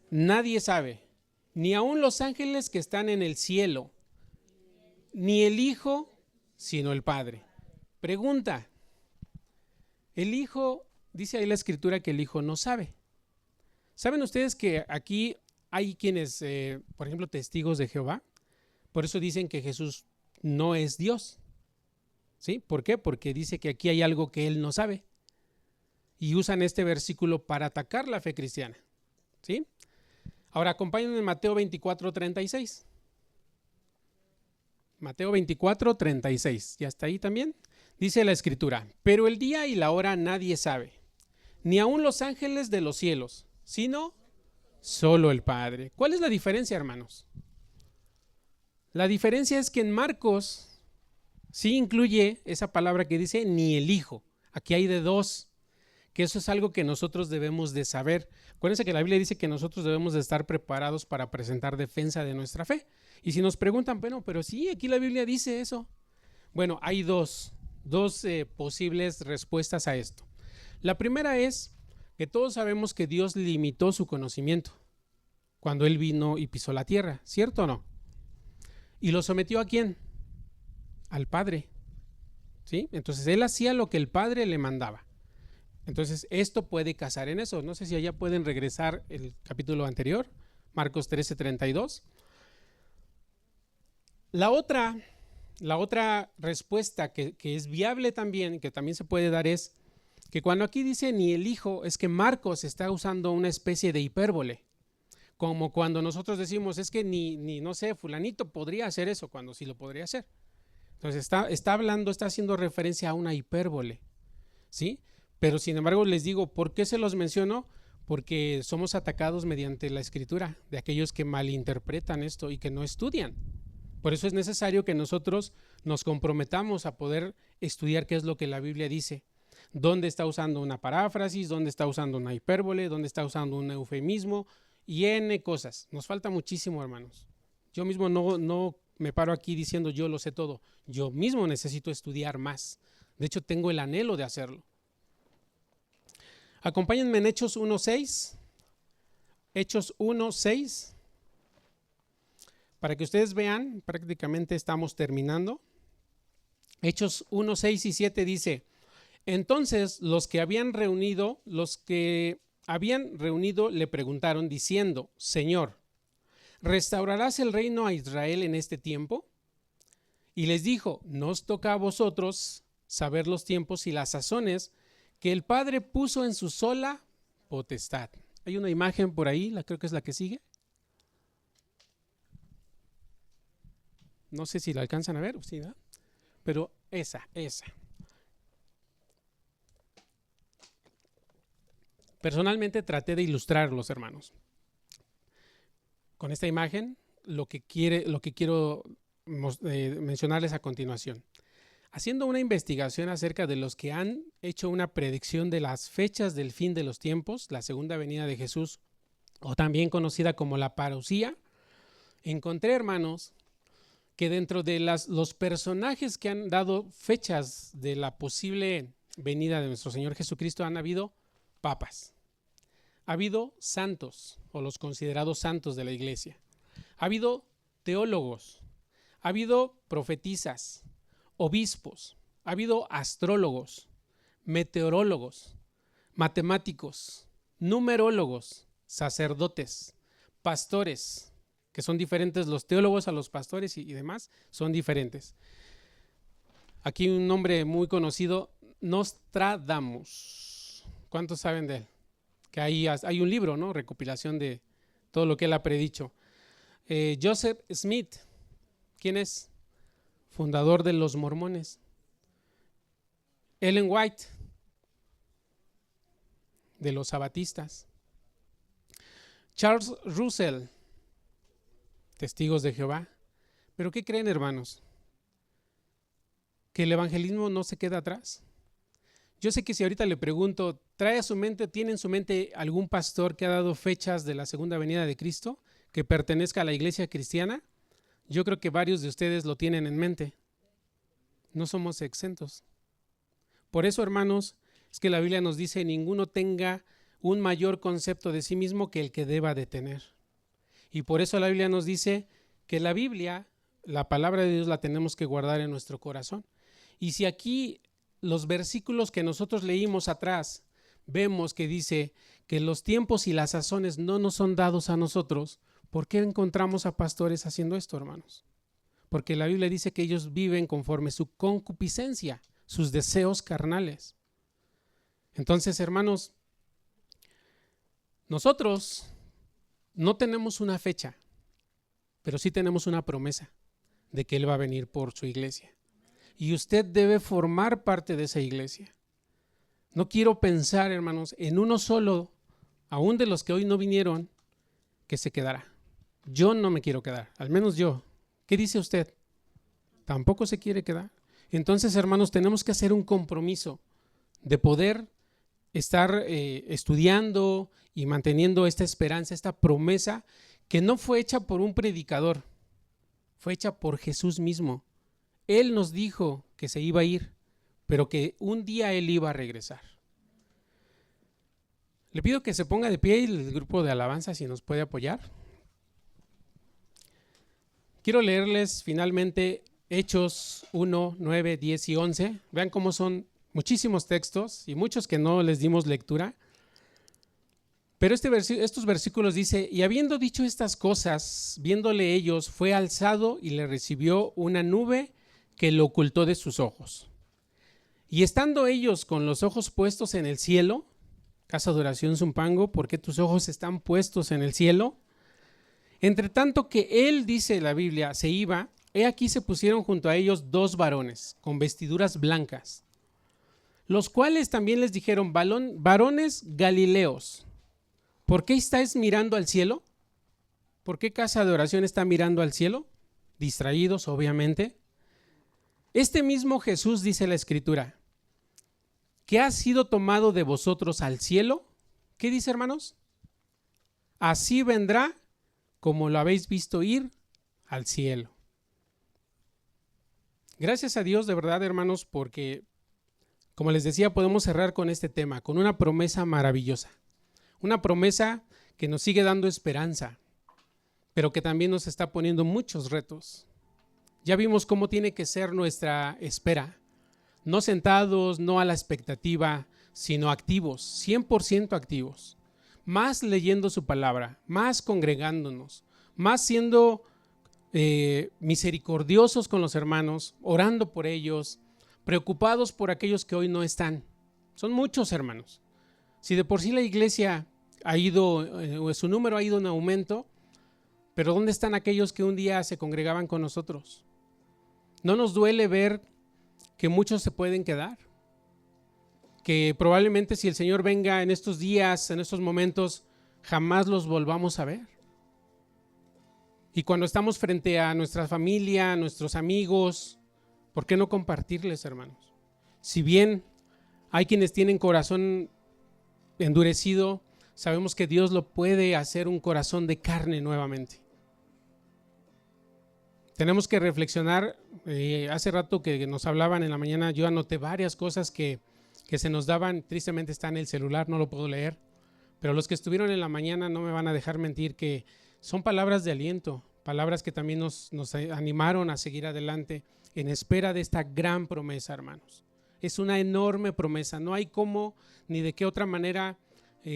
nadie sabe, ni aun los ángeles que están en el cielo, ni el Hijo, sino el Padre. Pregunta, el Hijo, dice ahí la Escritura que el Hijo no sabe. ¿Saben ustedes que aquí hay quienes, por ejemplo, testigos de Jehová? Por eso dicen que Jesús no es Dios. ¿Sí? ¿Por qué? Porque dice que aquí hay algo que Él no sabe. Y usan este versículo para atacar la fe cristiana. ¿Sí? Ahora acompáñenme en Mateo 24, 36. Mateo 24, 36. ¿Ya está ahí también? Dice la Escritura, pero el día y la hora nadie sabe, ni aun los ángeles de los cielos, sino solo el Padre. ¿Cuál es la diferencia, hermanos? La diferencia es que en Marcos sí incluye esa palabra que dice ni el Hijo. Aquí hay de dos, que eso es algo que nosotros debemos de saber. Acuérdense que la Biblia dice que nosotros debemos de estar preparados para presentar defensa de nuestra fe. Y si nos preguntan, bueno, pero sí, aquí la Biblia dice eso. Bueno, hay dos posibles respuestas a esto. La primera es que todos sabemos que Dios limitó su conocimiento cuando Él vino y pisó la tierra, ¿cierto o no? ¿Y lo sometió a quién? Al Padre, ¿sí? Entonces Él hacía lo que el Padre le mandaba. Entonces esto puede casar en eso. No sé si allá pueden regresar el capítulo anterior, Marcos 13, 32. La otra respuesta que es viable también, que también se puede dar, es que cuando aquí dice ni el Hijo, es que Marcos está usando una especie de hipérbole, como cuando nosotros decimos, es que ni no sé, fulanito podría hacer eso, cuando sí lo podría hacer. Entonces está haciendo referencia a una hipérbole, ¿sí? Pero sin embargo les digo, ¿por qué se los menciono? Porque somos atacados mediante la Escritura de aquellos que malinterpretan esto y que no estudian. Por eso es necesario que nosotros nos comprometamos a poder estudiar qué es lo que la Biblia dice. ¿Dónde está usando una paráfrasis? ¿Dónde está usando una hipérbole? ¿Dónde está usando un eufemismo? Y N cosas. Nos falta muchísimo, hermanos. Yo mismo no me paro aquí diciendo yo lo sé todo. Yo mismo necesito estudiar más. De hecho, tengo el anhelo de hacerlo. Acompáñenme en Hechos 1:6. Hechos 1:6. Para que ustedes vean, prácticamente estamos terminando. Hechos 1:6 y 7 dice: entonces los que habían reunido le preguntaron diciendo: Señor, ¿restaurarás el reino a Israel en este tiempo? Y les dijo: no os toca a vosotros saber los tiempos y las sazones que el Padre puso en su sola potestad. Hay una imagen por ahí, creo que es la que sigue. No sé si la alcanzan a ver, ¿sí, ¿verdad? Pero esa. Personalmente traté de ilustrarlos, hermanos. Con esta imagen, lo que quiero mencionarles a continuación. Haciendo una investigación acerca de los que han hecho una predicción de las fechas del fin de los tiempos, la segunda venida de Jesús, o también conocida como la parusía, encontré, hermanos, que dentro de los personajes que han dado fechas de la posible venida de nuestro Señor Jesucristo, han habido papas, ha habido santos o los considerados santos de la iglesia, ha habido teólogos, ha habido profetisas, obispos, ha habido astrólogos, meteorólogos, matemáticos, numerólogos, sacerdotes, pastores, que son diferentes los teólogos a los pastores y demás, son diferentes. Aquí un nombre muy conocido, Nostradamus. ¿Cuántos saben de él? Que hay un libro, ¿no? Recopilación de todo lo que él ha predicho. Joseph Smith, ¿quién es? Fundador de los mormones. Ellen White, de los sabatistas. Charles Russell, testigos de Jehová. ¿Pero qué creen, hermanos? ¿Que el evangelismo no se queda atrás? Yo sé que si ahorita le pregunto, ¿tiene en su mente algún pastor que ha dado fechas de la segunda venida de Cristo que pertenezca a la iglesia cristiana? Yo creo que varios de ustedes lo tienen en mente. No somos exentos. Por eso, hermanos, es que la Biblia nos dice: ninguno tenga un mayor concepto de sí mismo que el que deba de tener. Y por eso la Biblia nos dice que la Biblia, la palabra de Dios, la tenemos que guardar en nuestro corazón. Y si aquí los versículos que nosotros leímos atrás, vemos que dice que los tiempos y las sazones no nos son dados a nosotros, ¿por qué encontramos a pastores haciendo esto, hermanos? Porque la Biblia dice que ellos viven conforme su concupiscencia, sus deseos carnales. Entonces, hermanos, nosotros no tenemos una fecha, pero sí tenemos una promesa de que Él va a venir por su iglesia. Y usted debe formar parte de esa iglesia. No quiero pensar, hermanos, en uno solo, aún de los que hoy no vinieron, que se quedará. Yo no me quiero quedar, al menos yo. ¿Qué dice usted? ¿Tampoco se quiere quedar? Entonces, hermanos, tenemos que hacer un compromiso de poder estar estudiando y manteniendo esta esperanza, esta promesa que no fue hecha por un predicador, fue hecha por Jesús mismo. Él nos dijo que se iba a ir, pero que un día Él iba a regresar. Le pido que se ponga de pie y el grupo de alabanza, si nos puede apoyar. Quiero leerles finalmente Hechos 1, 9, 10 y 11. Vean cómo son muchísimos textos y muchos que no les dimos lectura. Pero estos versículos dice: y habiendo dicho estas cosas, viéndole ellos, fue alzado y le recibió una nube que lo ocultó de sus ojos. Y estando ellos con los ojos puestos en el cielo, casa de oración Zumpango, ¿por qué tus ojos están puestos en el cielo? Entre tanto que él, dice la Biblia, se iba, he aquí se pusieron junto a ellos dos varones con vestiduras blancas, los cuales también les dijeron: varones Galileos, ¿por qué estáis mirando al cielo? ¿Por qué casa de oración está mirando al cielo? Distraídos, obviamente. Este mismo Jesús, dice la Escritura, que ha sido tomado de vosotros al cielo. ¿Qué dice, hermanos? Así vendrá como lo habéis visto ir al cielo. Gracias a Dios, de verdad, hermanos, porque Como les decía, podemos cerrar con este tema, con una promesa maravillosa. Una promesa que nos sigue dando esperanza, pero que también nos está poniendo muchos retos. Ya vimos cómo tiene que ser nuestra espera. No sentados, no a la expectativa, sino activos, 100% activos. Más leyendo su palabra, más congregándonos, más siendo misericordiosos con los hermanos, orando por ellos, preocupados por aquellos que hoy no están. Son muchos hermanos. Si de por sí la iglesia ha ido, su número ha ido en aumento, pero ¿dónde están aquellos que un día se congregaban con nosotros? ¿No nos duele ver que muchos se pueden quedar? Que probablemente si el Señor venga en estos días, en estos momentos, jamás los volvamos a ver. Y cuando estamos frente a nuestra familia, a nuestros amigos, ¿por qué no compartirles, hermanos? Si bien hay quienes tienen corazón endurecido, sabemos que Dios lo puede hacer un corazón de carne nuevamente. Tenemos que reflexionar. Hace rato que nos hablaban en la mañana, yo anoté varias cosas que se nos daban. Tristemente está en el celular, no lo puedo leer, pero los que estuvieron en la mañana no me van a dejar mentir que son palabras de aliento, palabras que también nos animaron a seguir adelante en espera de esta gran promesa, hermanos. Es una enorme promesa, no hay cómo ni de qué otra manera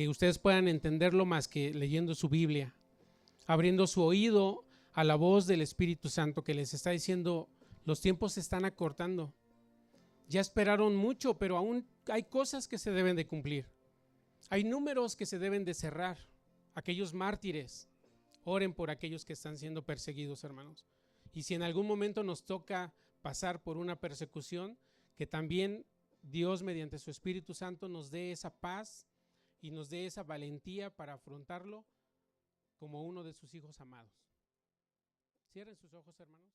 ustedes puedan entenderlo más que leyendo su Biblia, abriendo su oído a la voz del Espíritu Santo que les está diciendo: los tiempos se están acortando. Ya esperaron mucho, pero aún hay cosas que se deben de cumplir. Hay números que se deben de cerrar. Aquellos mártires, oren por aquellos que están siendo perseguidos, hermanos. Y si en algún momento nos toca pasar por una persecución, que también Dios mediante su Espíritu Santo nos dé esa paz y nos dé esa valentía para afrontarlo como uno de sus hijos amados. Cierren sus ojos, hermanos.